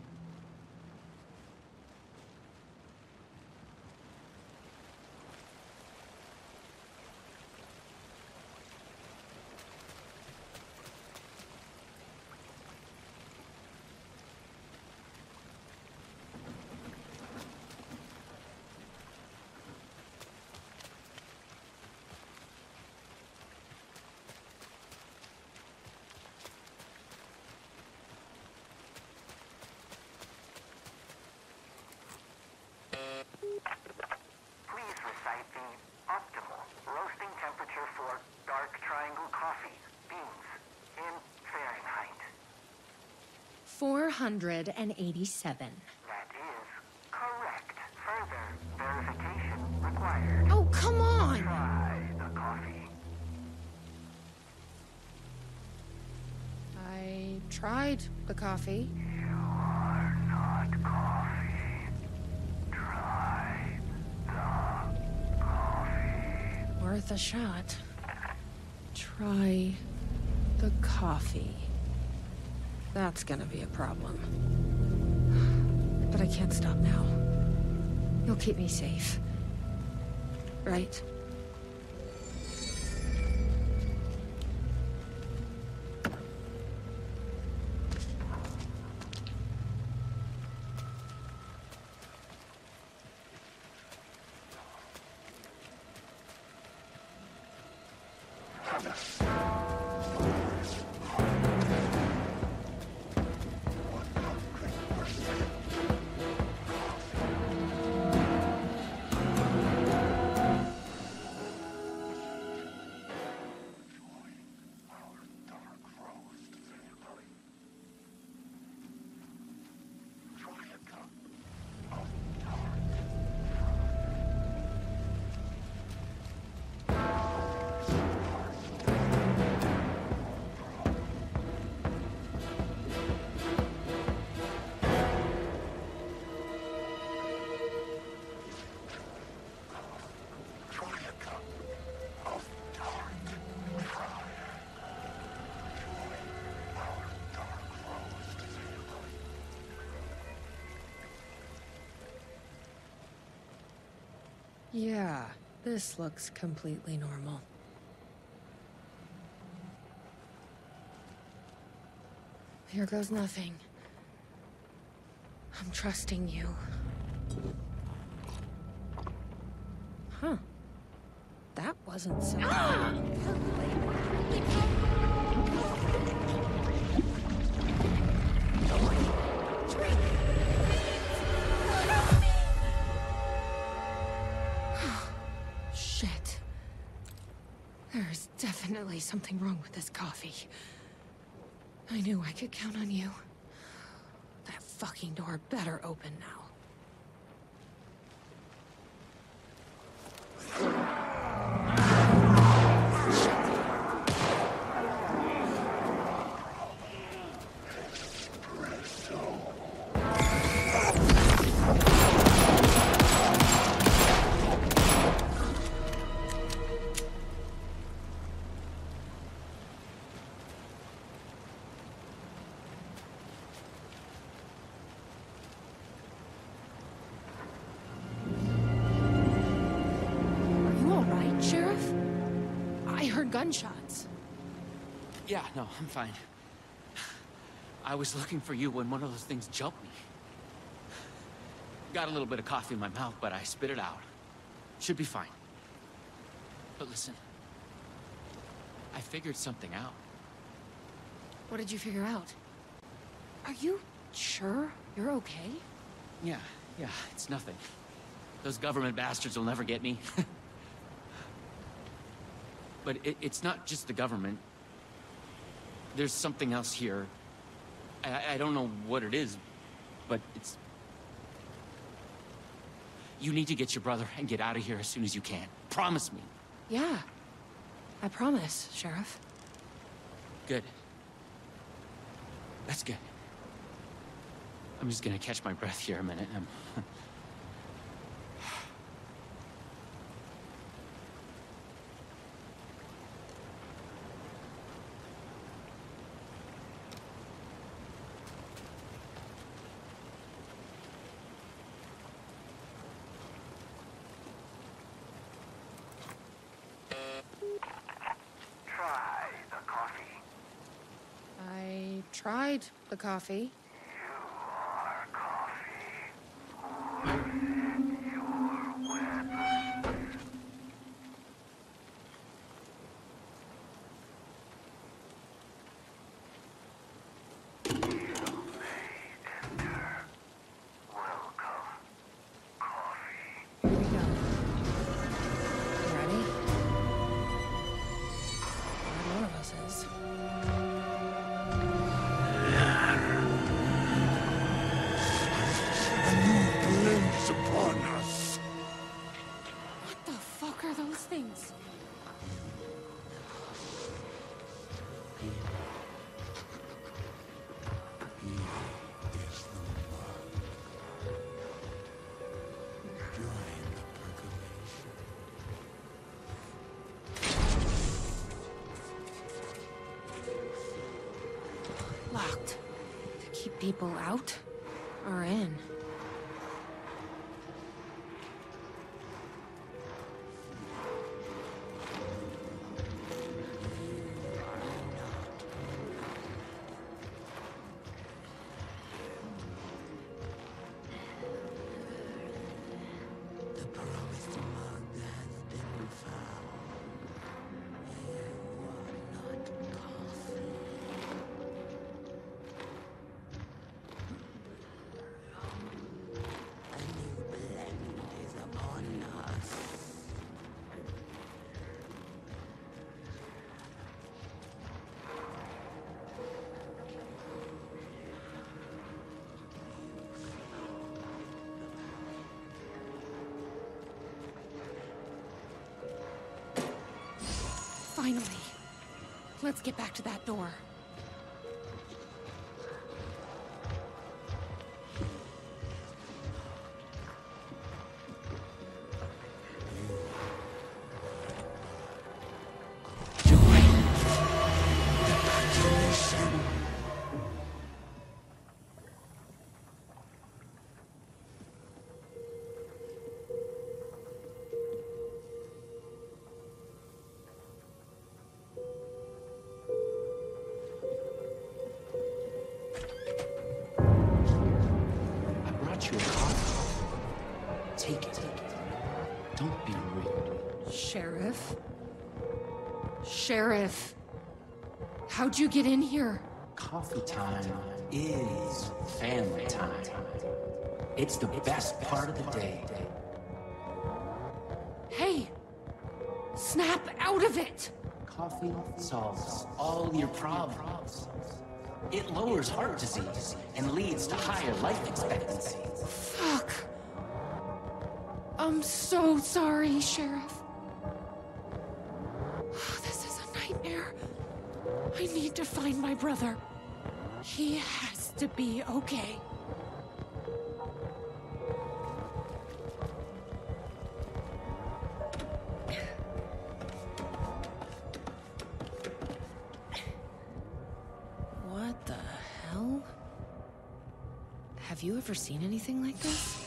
Please recite the optimal roasting temperature for dark triangle coffee beans in Fahrenheit. 487. That is correct. Further verification required. Oh, come on! Try the coffee. I tried the coffee. You're not coffee. Try the coffee. Worth a shot. Try the coffee. That's gonna be a problem. But I can't stop now. You'll keep me safe. Right? Yeah, this looks completely normal. Here goes nothing. I'm trusting you. Huh. That wasn't so... definitely something wrong with this coffee. I knew I could count on you. That fucking door better open now. Gunshots. Yeah, no, I'm fine. I was looking for you when one of those things jumped me. Got a little bit of coffee in my mouth, but I spit it out. Should be fine. But listen, I figured something out. What did you figure out? Are you sure you're okay? Yeah, it's nothing. Those government bastards will never get me. But it's not just the government. There's something else here. I don't know what it is, but it's... You need to get your brother and get out of here as soon as you can. Promise me. Yeah, I promise, Sheriff. Good. That's good. I'm just gonna catch my breath here a minute. Tried the coffee. You are coffee. Your weapon. You may enter. Welcome. Coffee. Here we go. You ready? One of us is. Upon us. What the fuck are those things? Locked. To keep people out or in. Finally. Let's get back to that door. Sheriff, how'd you get in here? Coffee time is family time. It's the best part of the day. Hey, snap out of it! coffee solves all your problems. It lowers heart disease and leads to higher life expectancy. Fuck. I'm so sorry, Sheriff. This is a nightmare. I need to find my brother. He has to be okay. What the hell? Have you ever seen anything like this?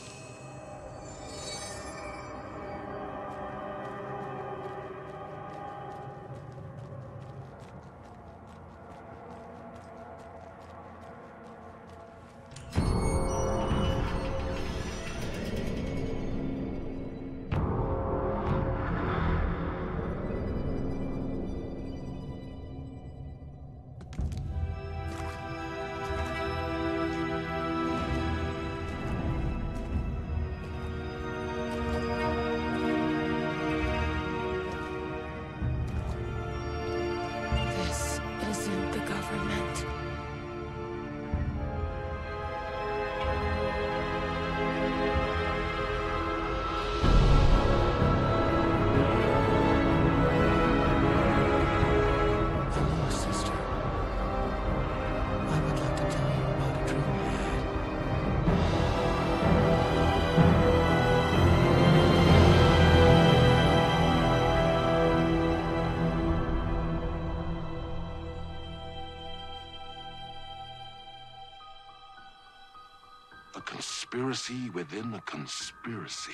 Conspiracy within a conspiracy.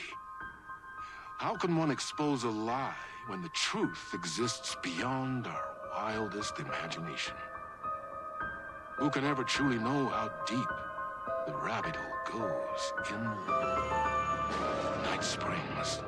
How can one expose a lie when the truth exists beyond our wildest imagination? Who can ever truly know how deep the rabbit hole goes in Night Springs?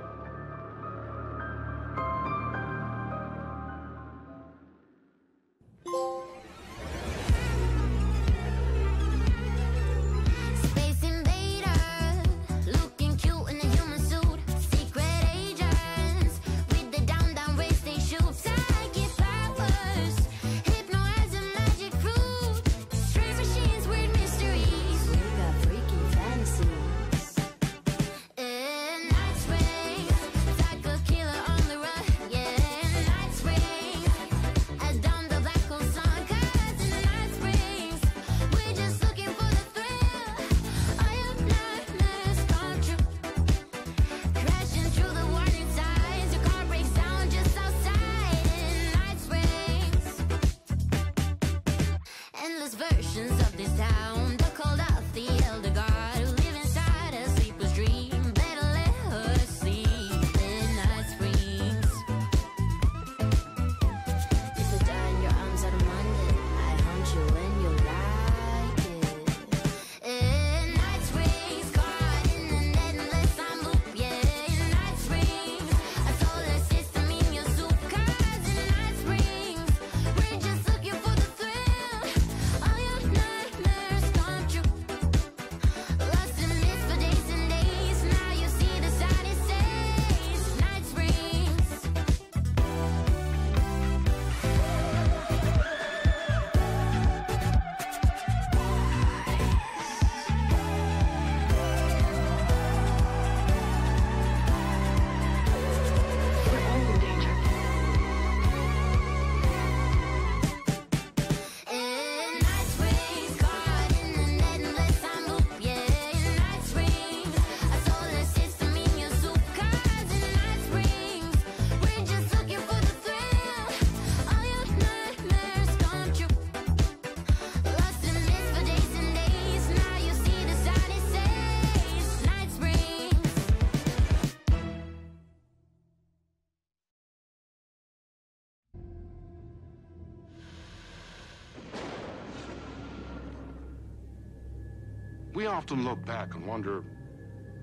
We often look back and wonder,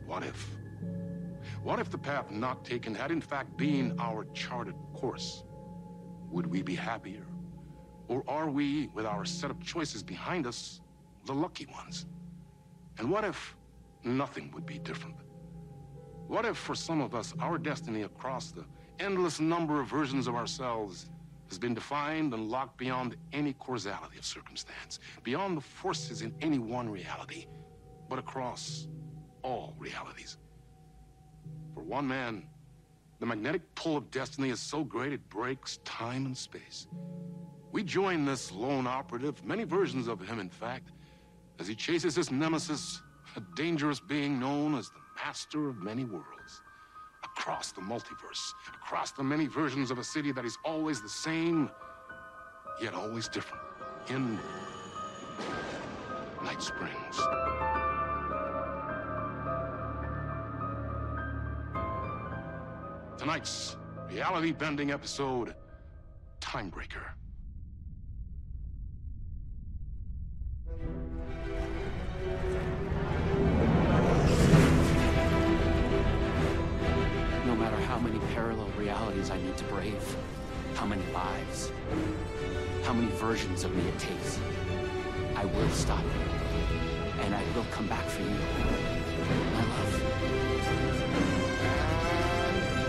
what if? What if the path not taken had in fact been our charted course? Would we be happier? Or are we, with our set of choices behind us, the lucky ones? And what if nothing would be different? What if, for some of us, our destiny across the endless number of versions of ourselves has been defined and locked beyond any causality of circumstance, beyond the forces in any one reality, but across all realities. For one man, the magnetic pull of destiny is so great it breaks time and space. We join this lone operative, many versions of him, in fact, as he chases his nemesis, a dangerous being known as the master of many worlds. Across the multiverse, across the many versions of a city that is always the same, yet always different. In Night Springs. Tonight's reality-bending episode, Timebreaker. No matter how many parallel realities I need to brave, how many lives, how many versions of me it takes, I will stop you, and I will come back for you, my love.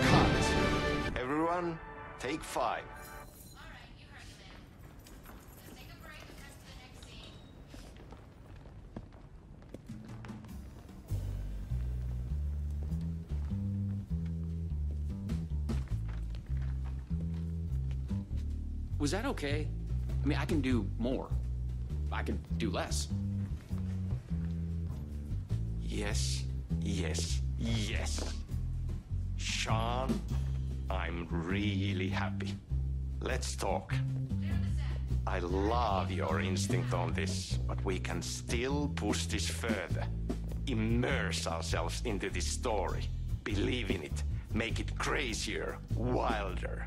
Cut. Everyone, take 5. Was that okay? I mean, I can do more. I can do less. Yes, yes, yes. Sean, I'm really happy. Let's talk. I love your instinct on this, but we can still push this further. Immerse ourselves into this story. Believe in it. Make it crazier, wilder.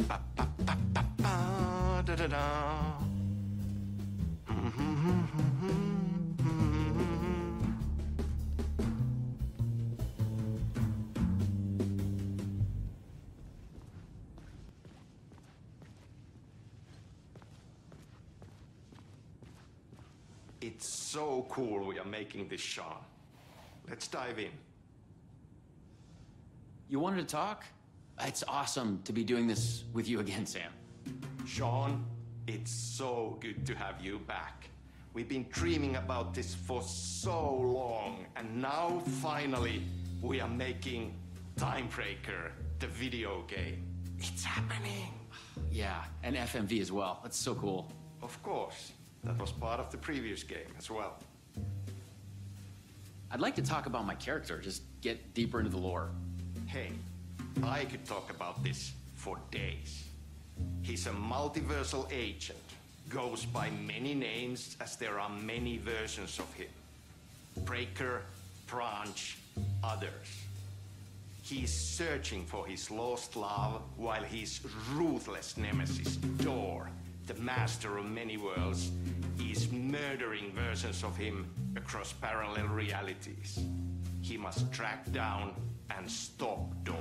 Ba, ba, ba, ba, ba, da, da, da. It's so cool we are making this, Sean. Let's dive in. You wanted to talk? It's awesome to be doing this with you again, Sam. Sean, it's so good to have you back. We've been dreaming about this for so long, and now finally we are making Timebreaker, the video game. It's happening. Yeah, and FMV as well. That's so cool. Of course. That was part of the previous game as well. I'd like to talk about my character, just get deeper into the lore. Hey, I could talk about this for days. He's a multiversal agent, goes by many names as there are many versions of him. Breaker, Branch, others. He's searching for his lost love while his ruthless nemesis, Door, the master of many worlds, is murdering versions of him across parallel realities. He must track down and stop Door.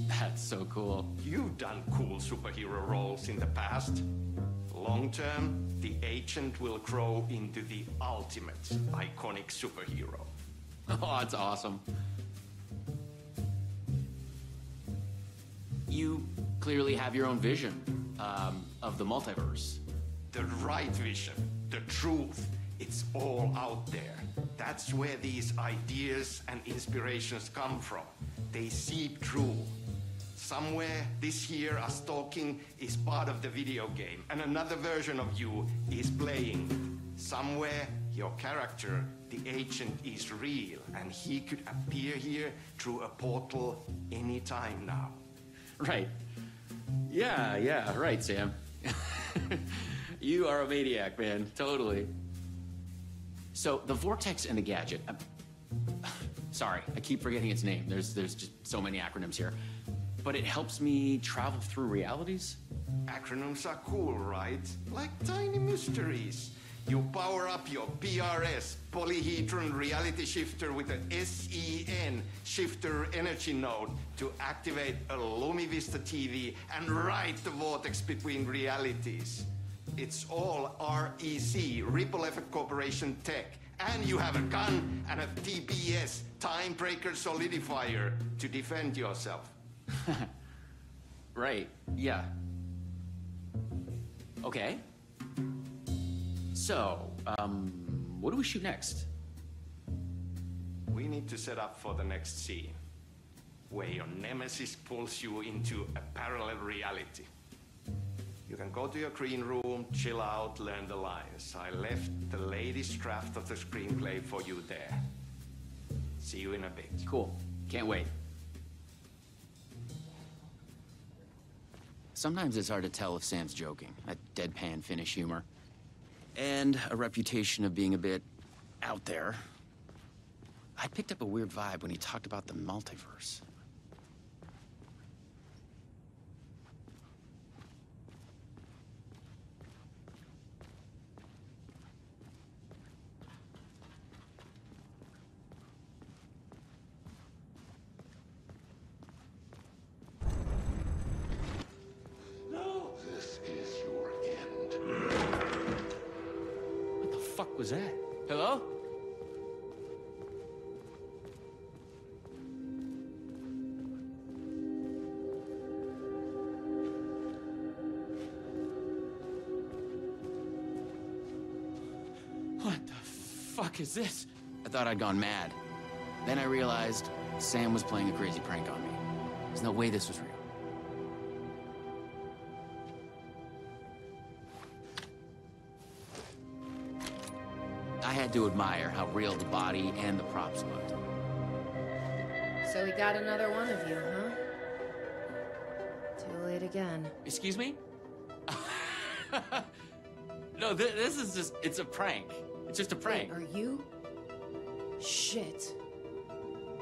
That's so cool. You've done cool superhero roles in the past. Long term, the agent will grow into the ultimate iconic superhero. Oh, that's awesome. You clearly have your own vision of the multiverse. The right vision, the truth, it's all out there. That's where these ideas and inspirations come from. They seep through. Somewhere this here, us talking, is part of the video game, and another version of you is playing. Somewhere, your character, the agent, is real, and he could appear here through a portal anytime now. Right. Yeah, right, Sam. You are a maniac, man. Totally. So, the Vortex and the Gadget... sorry, I keep forgetting its name. There's just so many acronyms here. But it helps me travel through realities? Acronyms are cool, right? Like tiny mysteries. You power up your PRS, polyhedron reality shifter, with an SEN shifter energy node to activate a LumiVista TV and ride the vortex between realities. It's all REC, Ripple Effect Corporation tech. And you have a gun and a TPS, Timebreaker Solidifier, to defend yourself. Right, yeah. Okay. So, what do we shoot next? We need to set up for the next scene, where your nemesis pulls you into a parallel reality. You can go to your green room, chill out, learn the lines. I left the latest draft of the screenplay for you there. See you in a bit. Cool. Can't wait. Sometimes it's hard to tell if Sam's joking. That deadpan Finnish humor. And a reputation of being a bit out there. I picked up a weird vibe when he talked about the multiverse. What was that? Hello? What the fuck is this? I thought I'd gone mad. Then I realized Sam was playing a crazy prank on me. There's no way this was real. I had to admire how real the body and the props looked. So we got another one of you, huh? Too late again. Excuse me? No, this is just, it's a prank. It's just a prank. Wait, are you? Shit.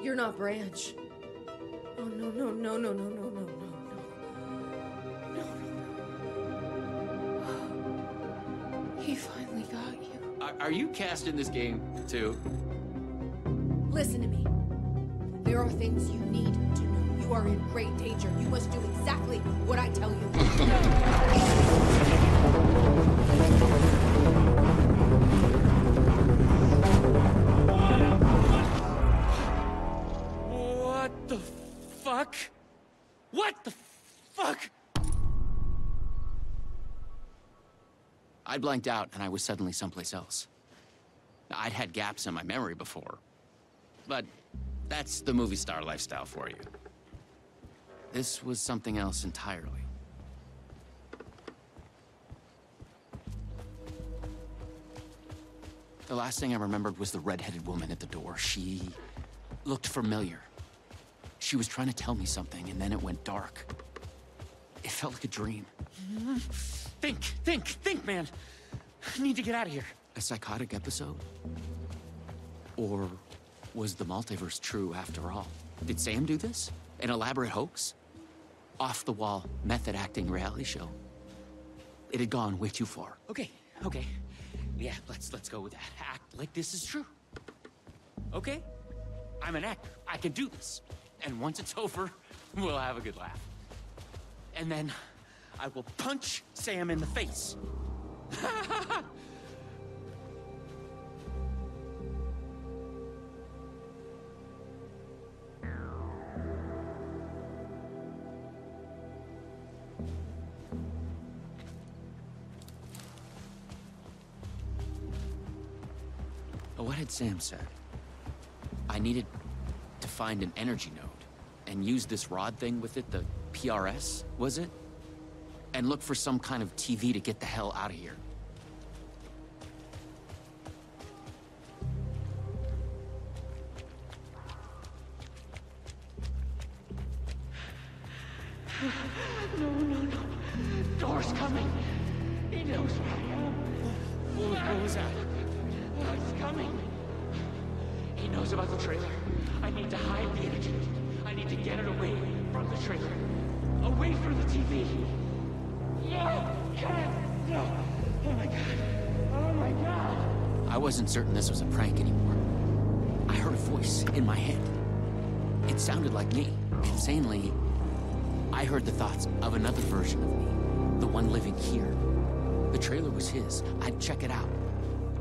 You're not Branch. Oh, no, no, no, no, no, no, no, no, no. No. He finally got you. Are you cast in this game, too? Listen to me. There are things you need to know. You are in great danger. You must do exactly what I tell you. What the fuck? What the fuck? I blanked out and I was suddenly someplace else. I'd had gaps in my memory before, but that's the movie star lifestyle for you. This was something else entirely. The last thing I remembered was the red-headed woman at the door. She looked familiar. She was trying to tell me something, and then it went dark. It felt like a dream. Think, man. I need to get out of here. A psychotic episode? Or was the multiverse true after all? Did Sam do this? An elaborate hoax? Off-the-wall, method-acting reality show? It had gone way too far. Okay. Yeah, let's go with that. Act like this is true. Okay? I'm an actor. I can do this. And once it's over, we'll have a good laugh. And then I will punch Sam in the face. What had Sam said? I needed to find an energy node and use this rod thing with it, the PRS, was it? And look for some kind of TV to get the hell out of here. No. Door's coming. He knows where I am. What was that? It's coming. He knows about the trailer. I need to hide the energy. I need to get it away from the trailer. Away from the TV. No! No! Oh my god. Oh my god. I wasn't certain this was a prank anymore. I heard a voice in my head. It sounded like me. Insanely, I heard the thoughts of another version of me. The one living here. The trailer was his. I'd check it out.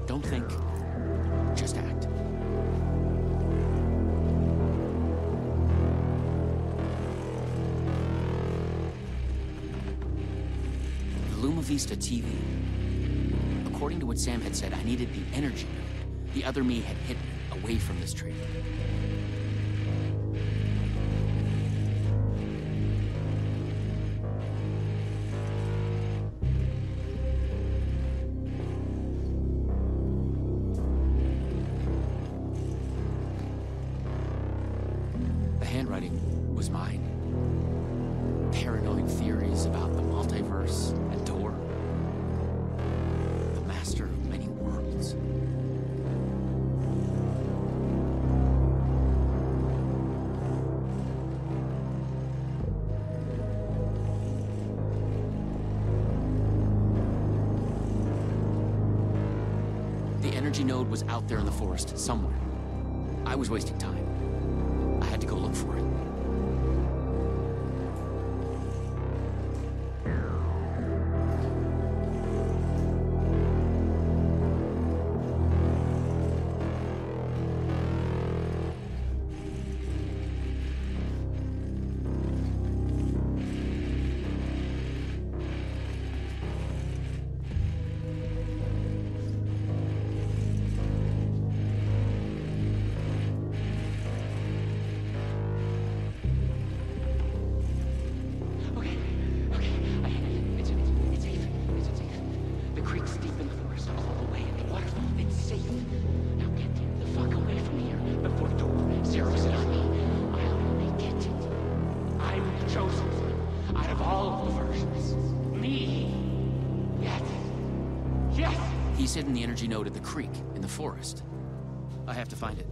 Don't think. Just act. The loom of Vista TV. According to what Sam had said, I needed the energy node. The other me had hidden away from this tree. The handwriting was mine. Paranoid theories about the multiverse and door. The master of many worlds. The energy node was out there in the forest somewhere. I was wasting time. I had to go look for it. He's hidden the energy node at the creek in the forest. I have to find it.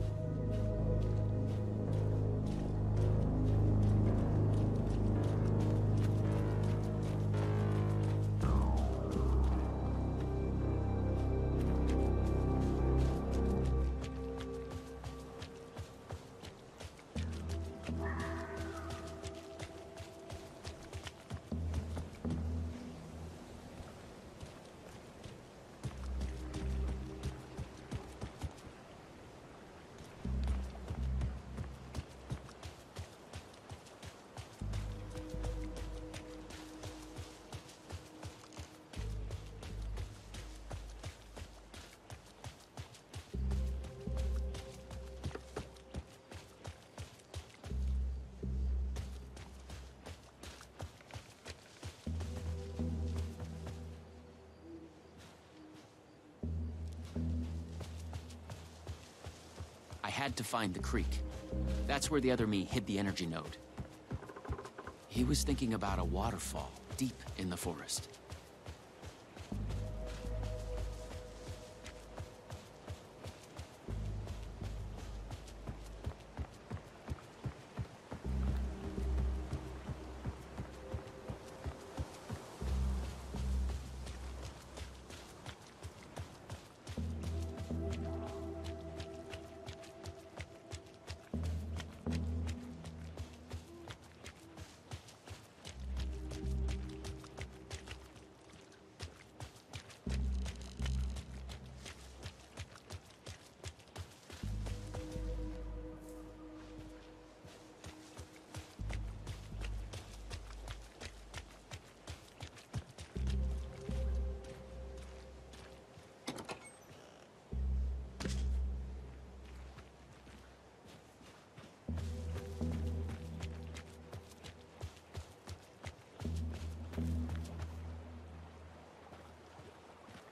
I had to find the creek. That's where the other me hid the energy node. He was thinking about a waterfall deep in the forest.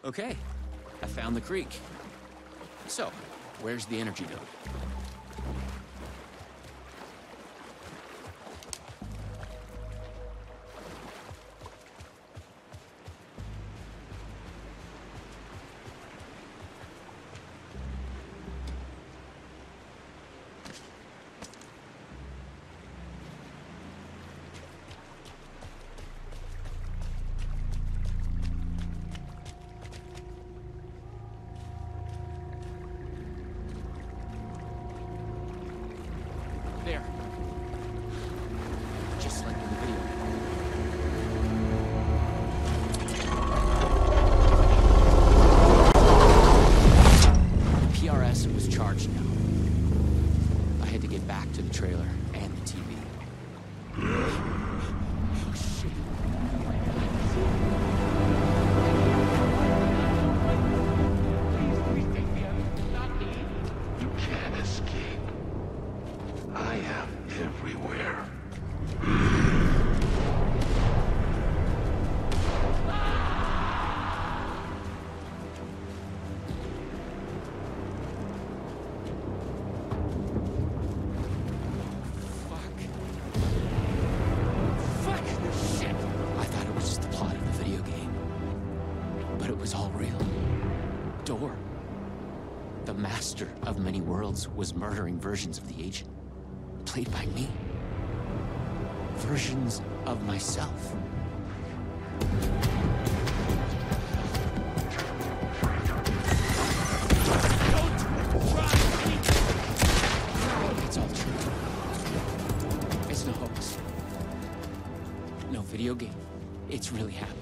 Okay, I found the creek. So, where's the energy node? There. Just like in the video. The PRS was charged now. I had to get back to the trailer and the TV. Oh, shit. everywhere. Of many worlds was murdering versions of the agent, played by me. Versions of myself. It's all true. It's no hoax. No video game. It's really happening.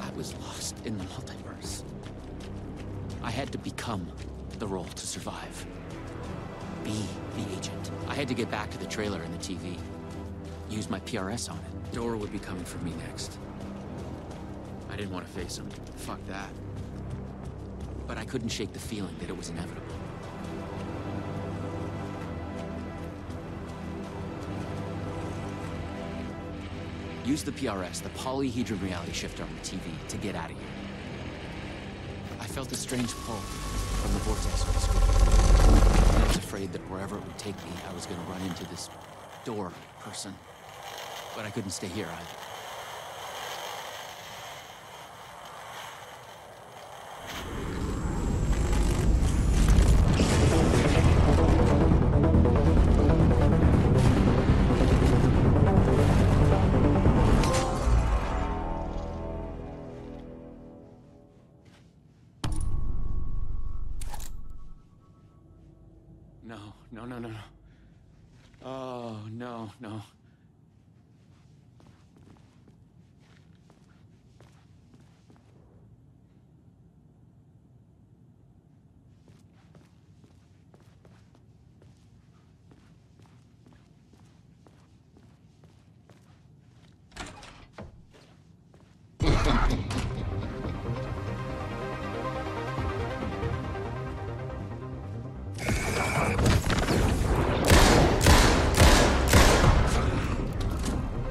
I was lost in the multiverse. I had to become the role to survive. Be the agent. I had to get back to the trailer and the TV. Use my PRS on it. Dora would be coming for me next. I didn't want to face him. Fuck that. But I couldn't shake the feeling that it was inevitable. Use the PRS, the polyhedron reality shifter on the TV, to get out of here. I felt a strange pull from the vortex of the screen. I was afraid that wherever it would take me, I was going to run into this door person. But I couldn't stay here either. No. Oh, no.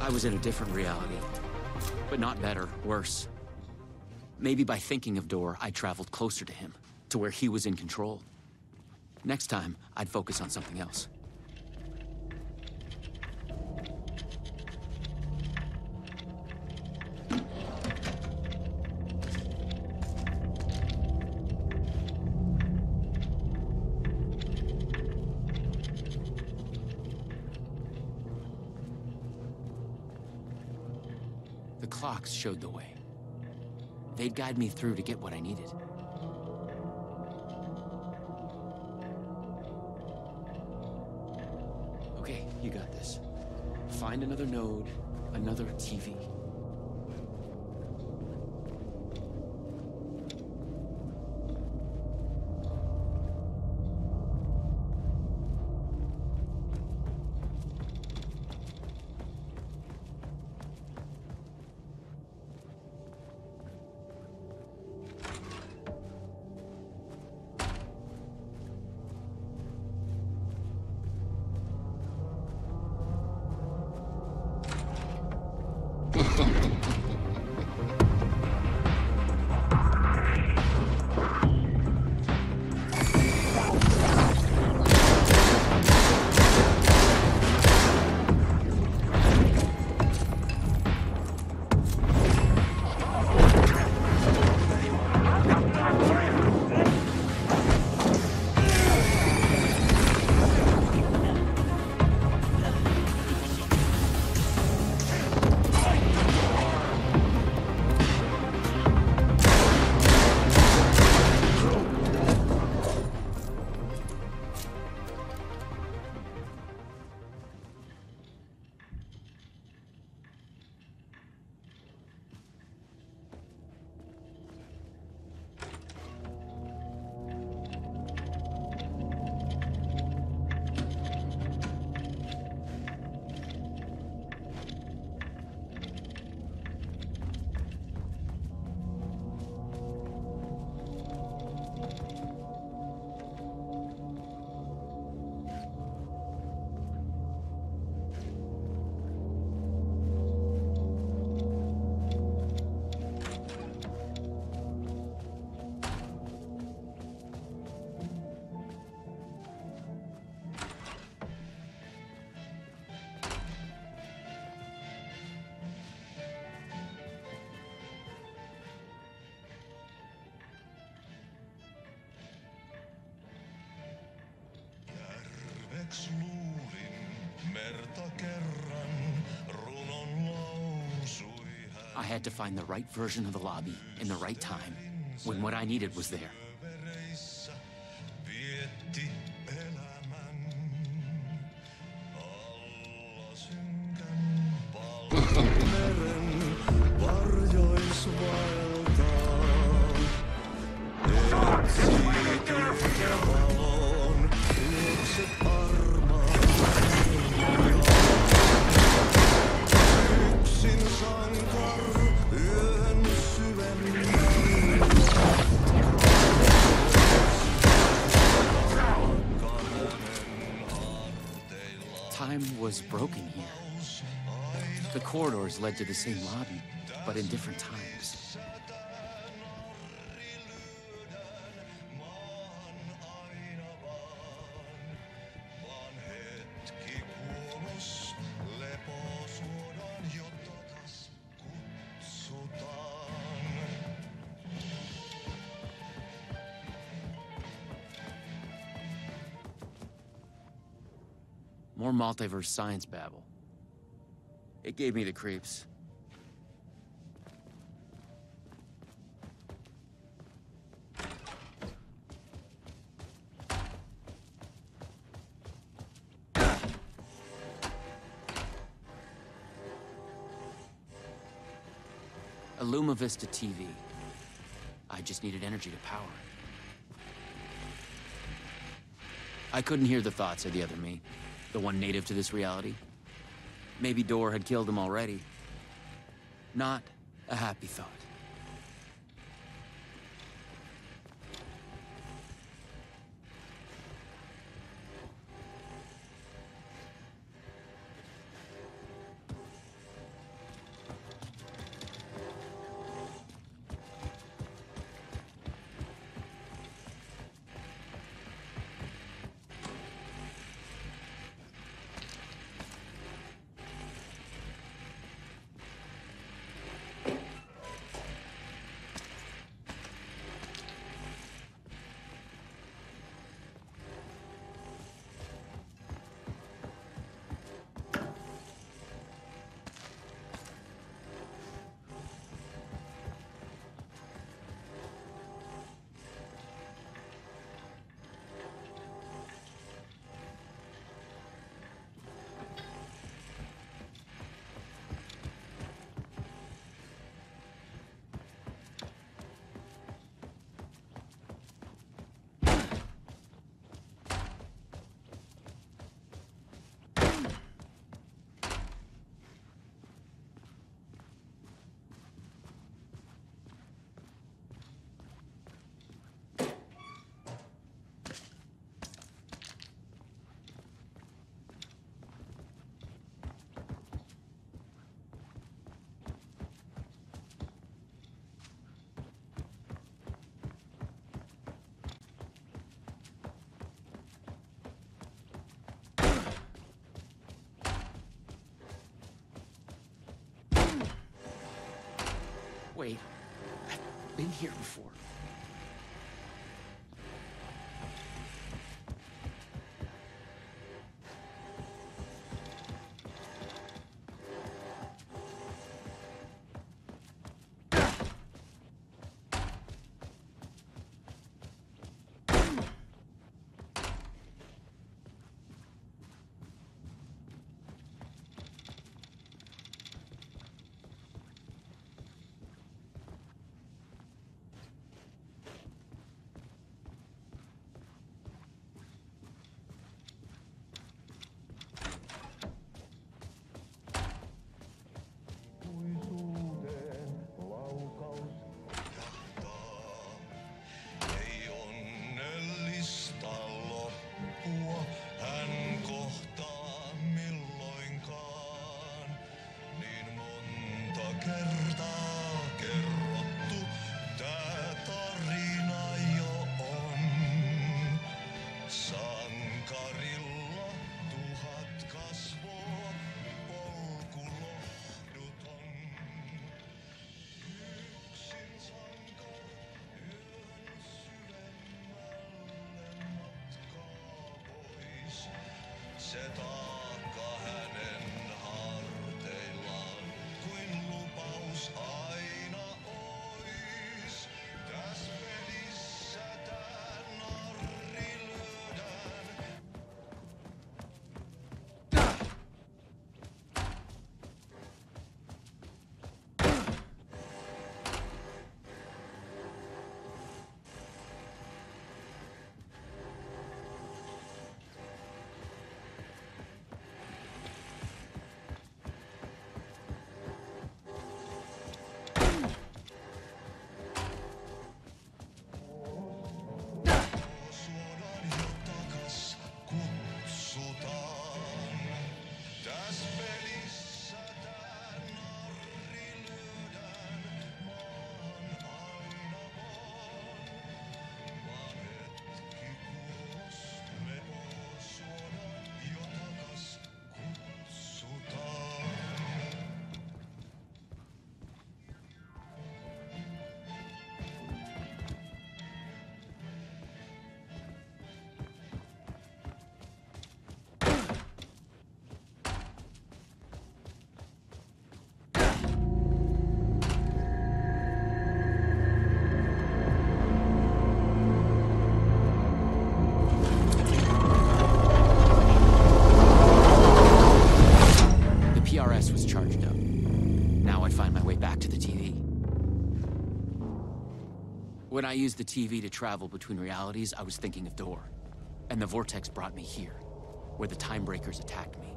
I was in a different reality, but not better, worse. Maybe by thinking of Dor, I traveled closer to him, to where he was in control. Next time, I'd focus on something else. Clocks showed the way. They'd guide me through to get what I needed. Okay, you got this. Find another node, another TV. I had to find the right version of the lobby in the right time, when what I needed was there. Time was broken here. The corridors led to the same lobby, but in different times. More multiverse science babble. It gave me the creeps. A Luma Vista TV. I just needed energy to power it. I couldn't hear the thoughts of the other me. The one native to this reality. Maybe Door had killed him already. Not a happy thought. Wait, I've been here before. se taakka hänen harteillaan, kuin lupaus aina ois. Täs pelissä tää narri lyödään. Was charged up. Now I'd find my way back to the TV. When I used the TV to travel between realities, I was thinking of Door. And the vortex brought me here, where the time breakers attacked me.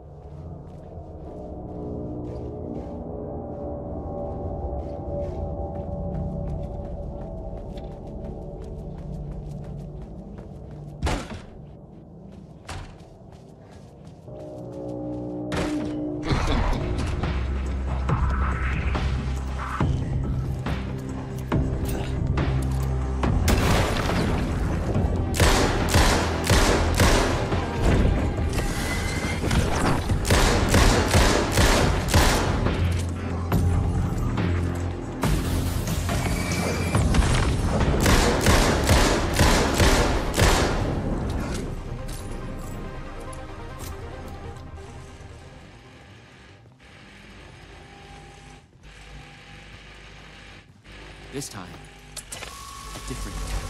This time, a different attack.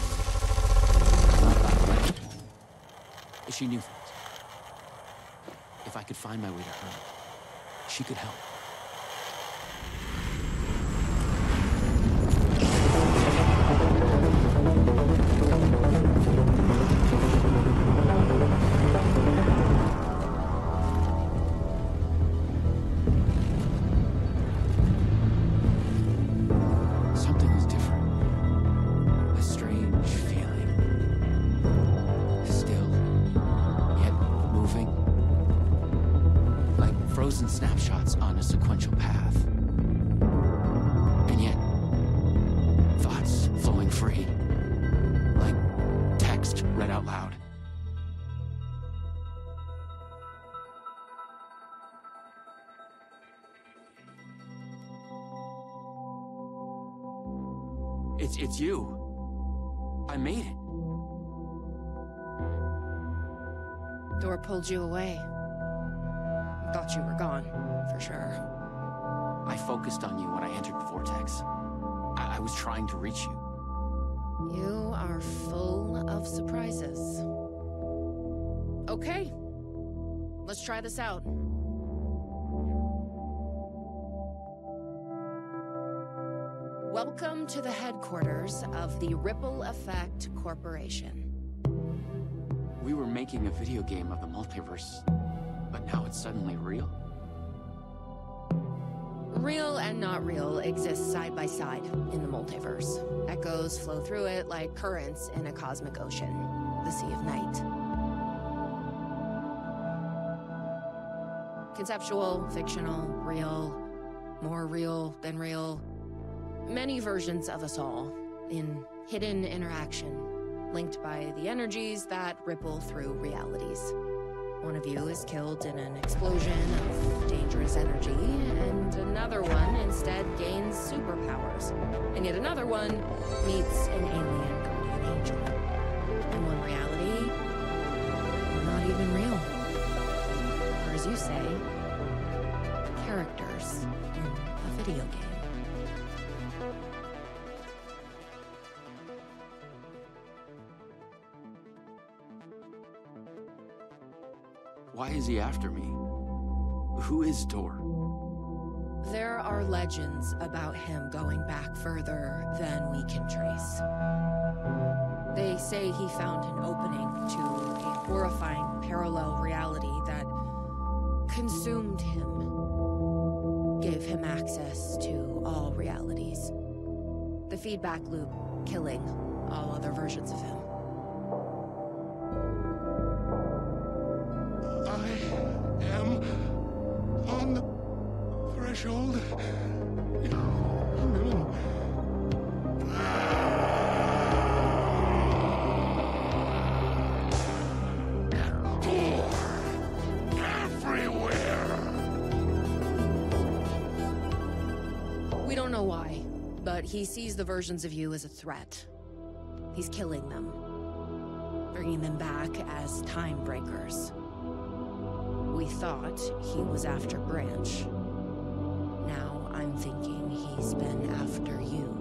She knew things. If I could find my way to her, she could help. Snapshots on a sequential path. And yet, thoughts flowing free. Like text read out loud. It's you. I made it. Door pulled you away. Thought you were gone, for sure. I focused on you when I entered the vortex. I was trying to reach you. You are full of surprises. Okay, let's try this out. Welcome to the headquarters of the Ripple Effect Corporation. We were making a video game of the multiverse. But now it's suddenly real? Real and not real exist side by side in the multiverse. Echoes flow through it like currents in a cosmic ocean, the Sea of Night. Conceptual, fictional, real, more real than real. Many versions of us all, in hidden interaction, linked by the energies that ripple through realities. One of you is killed in an explosion of dangerous energy, and another one instead gains superpowers. And yet another one meets an alien guardian angel. In one reality, not even real. as you say, characters in a video game. Why is he after me? Who is Tor? There are legends about him going back further than we can trace. They say he found an opening to a horrifying parallel reality that consumed him, gave him access to all realities. The feedback loop killing all other versions of him. I am on the threshold. We don't know why, but he sees the versions of you as a threat. He's killing them, bringing them back as time breakers. We thought he was after Branch. Now I'm thinking he's been after you.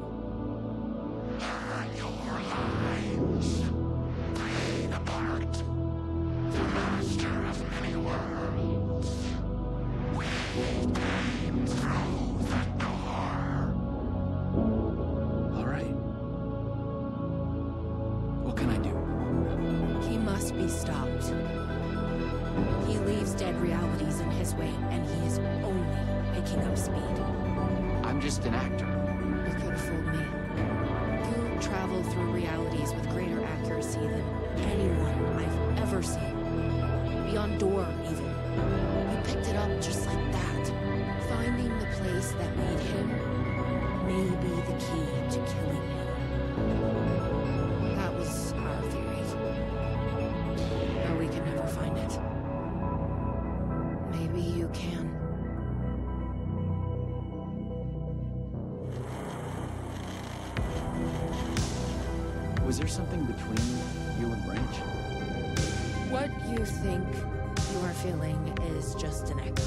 Your lines played a part. The master of many worlds. We came through the door. All right. What can I do? He must be stopped. He leaves dead realities in his wake, and he is only picking up speed. I'm just an actor. You could have fooled me. You travel through realities with greater accuracy than anyone I've ever seen. Beyond Door, even. You picked it up just like that. Finding the place that made him may be the key to killing him. That was our theory. Or we can never find it. Maybe you can. Was there something between you and Branch? What you think you are feeling is just an echo.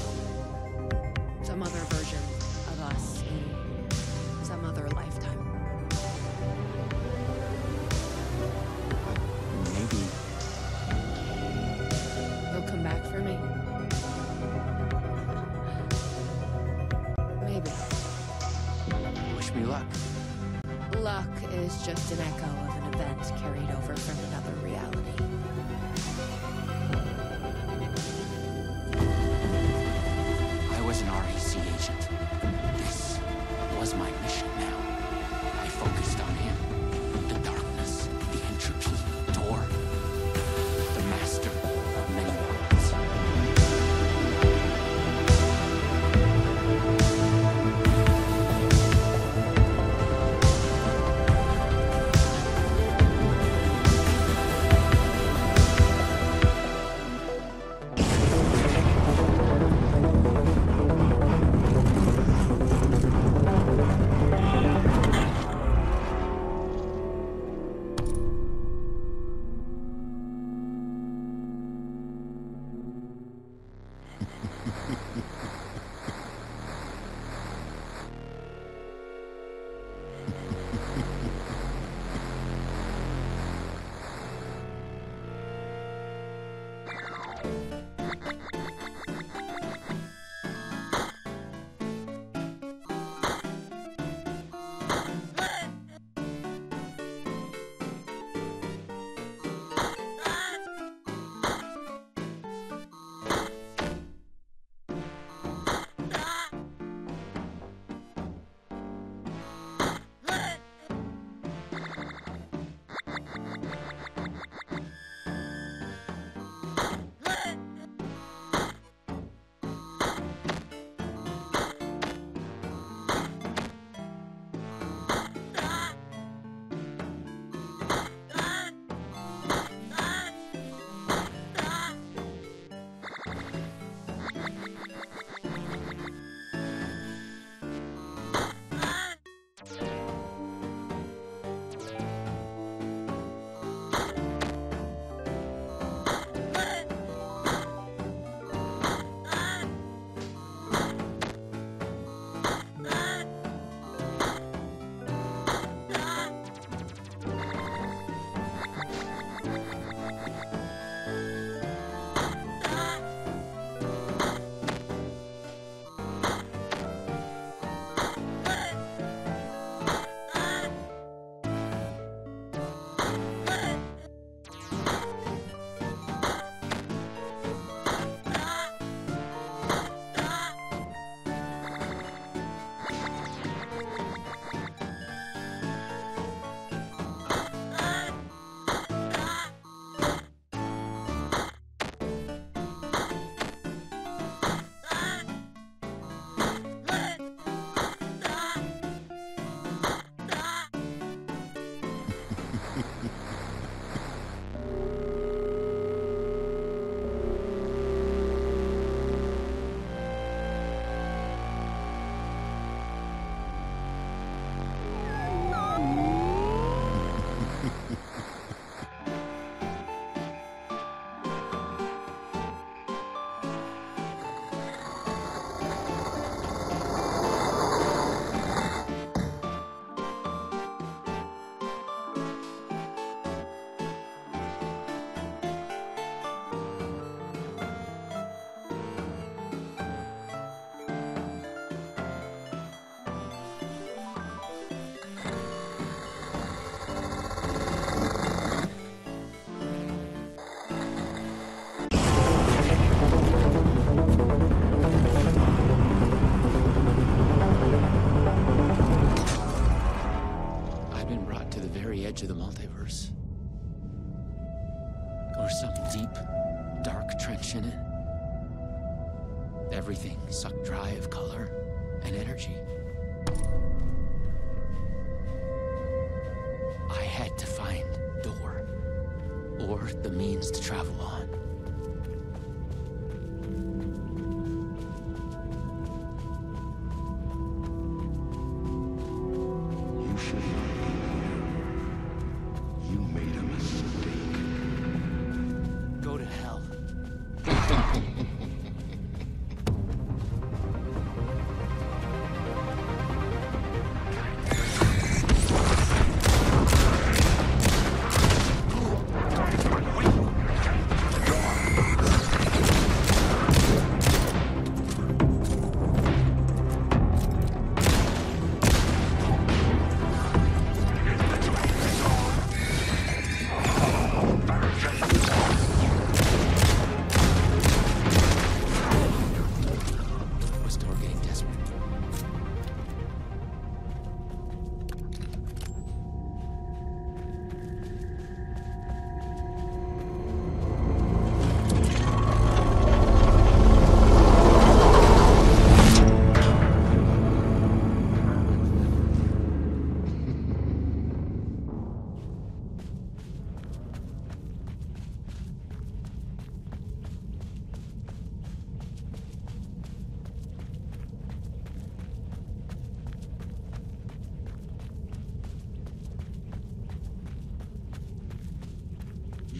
Some other version of us in some other lifetime. Maybe. You'll come back for me? Maybe. Wish me luck. Luck is just an echo of an event carried over from another reality. I was an REC agent. This was my mission now. I focused on him. The darkness, the entropy, Tor. The master of many worlds. wrench in it. Everything sucked dry of color and energy. I had to find door, or the means to travel on. You should not be here. You made a mistake. Go to hell.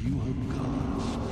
You have gone astray.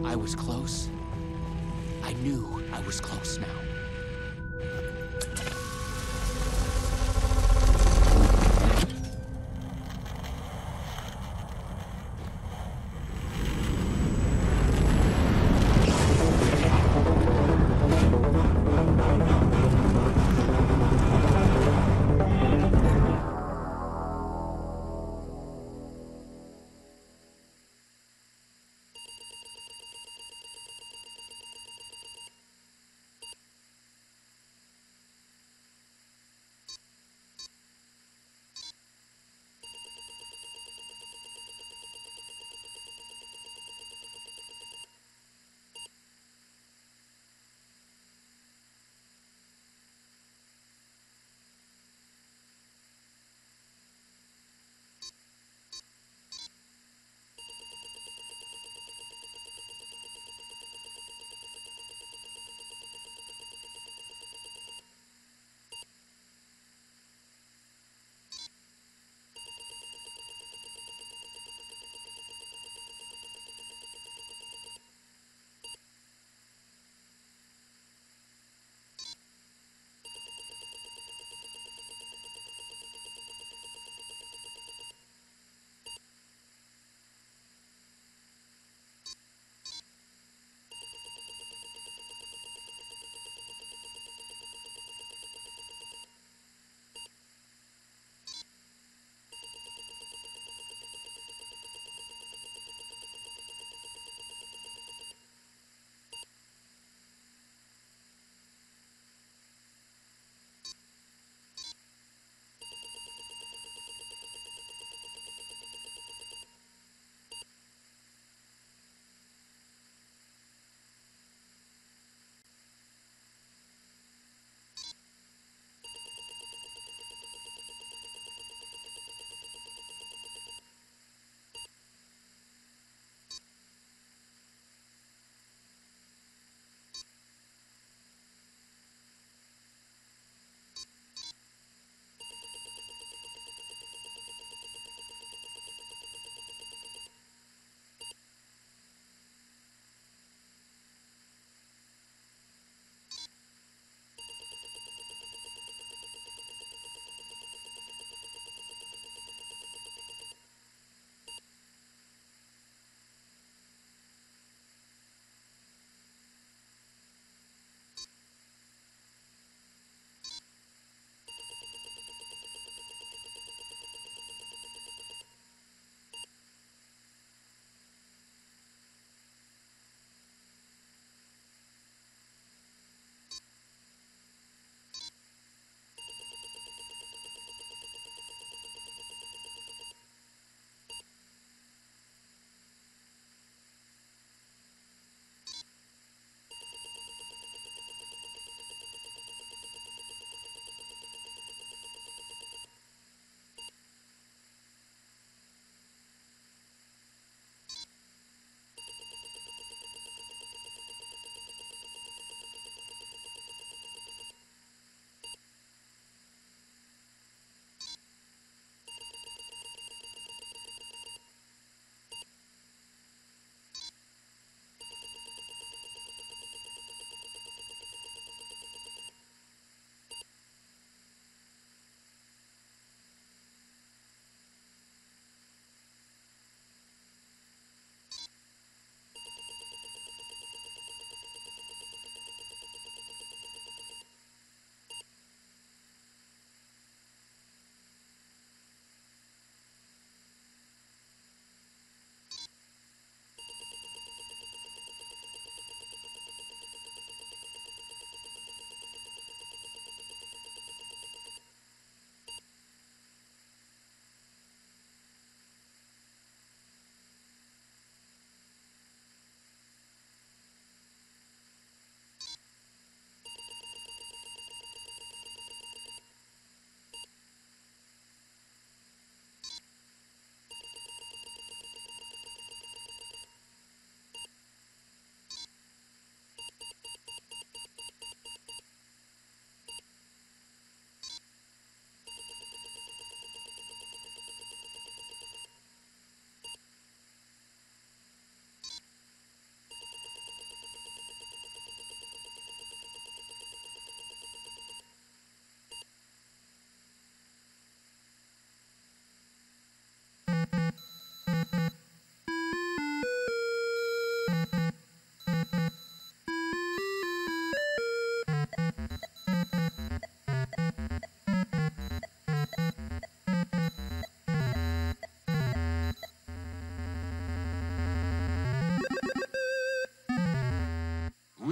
I was close. I knew I was close now.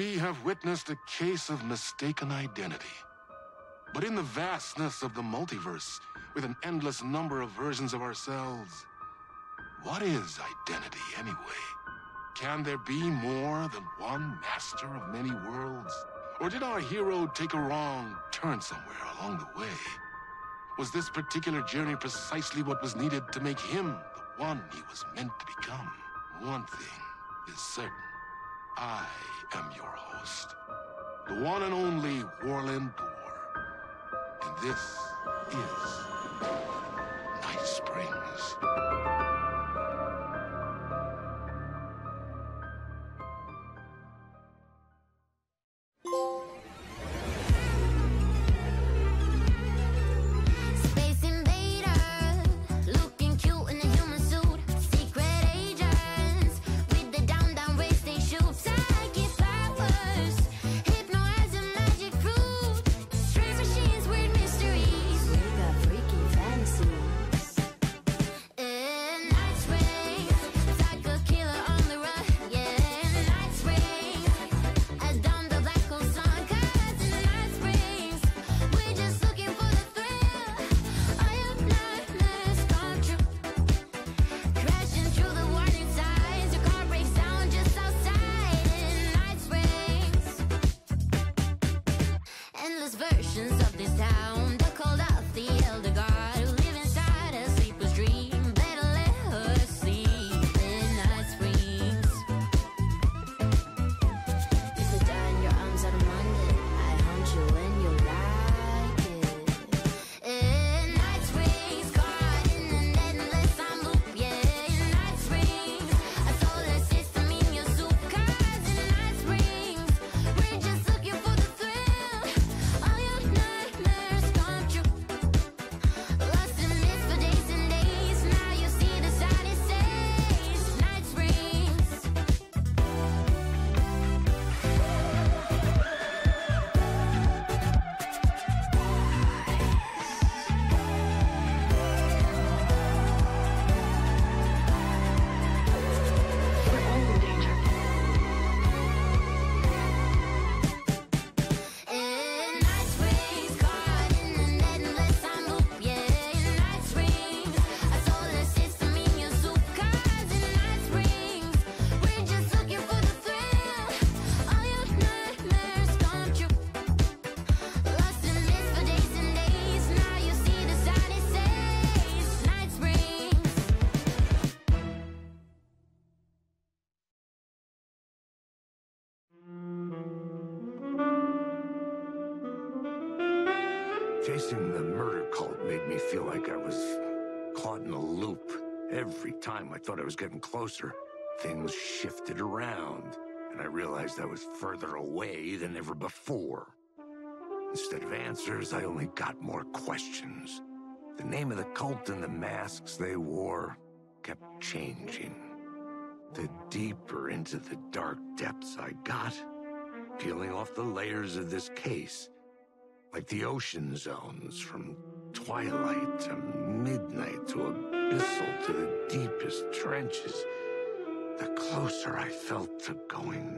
We have witnessed a case of mistaken identity. But in the vastness of the multiverse, with an endless number of versions of ourselves, what is identity anyway? Can there be more than one master of many worlds? Or did our hero take a wrong turn somewhere along the way? Was this particular journey precisely what was needed to make him the one he was meant to become? One thing is certain. I am your host, the one and only Warland Door. And this is Night Springs. Chasing the murder cult made me feel like I was caught in a loop. Every time I thought I was getting closer, things shifted around, and I realized I was further away than ever before. Instead of answers, I only got more questions. The name of the cult and the masks they wore kept changing. The deeper into the dark depths I got, peeling off the layers of this case, like the ocean zones, from twilight to midnight to abyssal to the deepest trenches, the closer I felt to going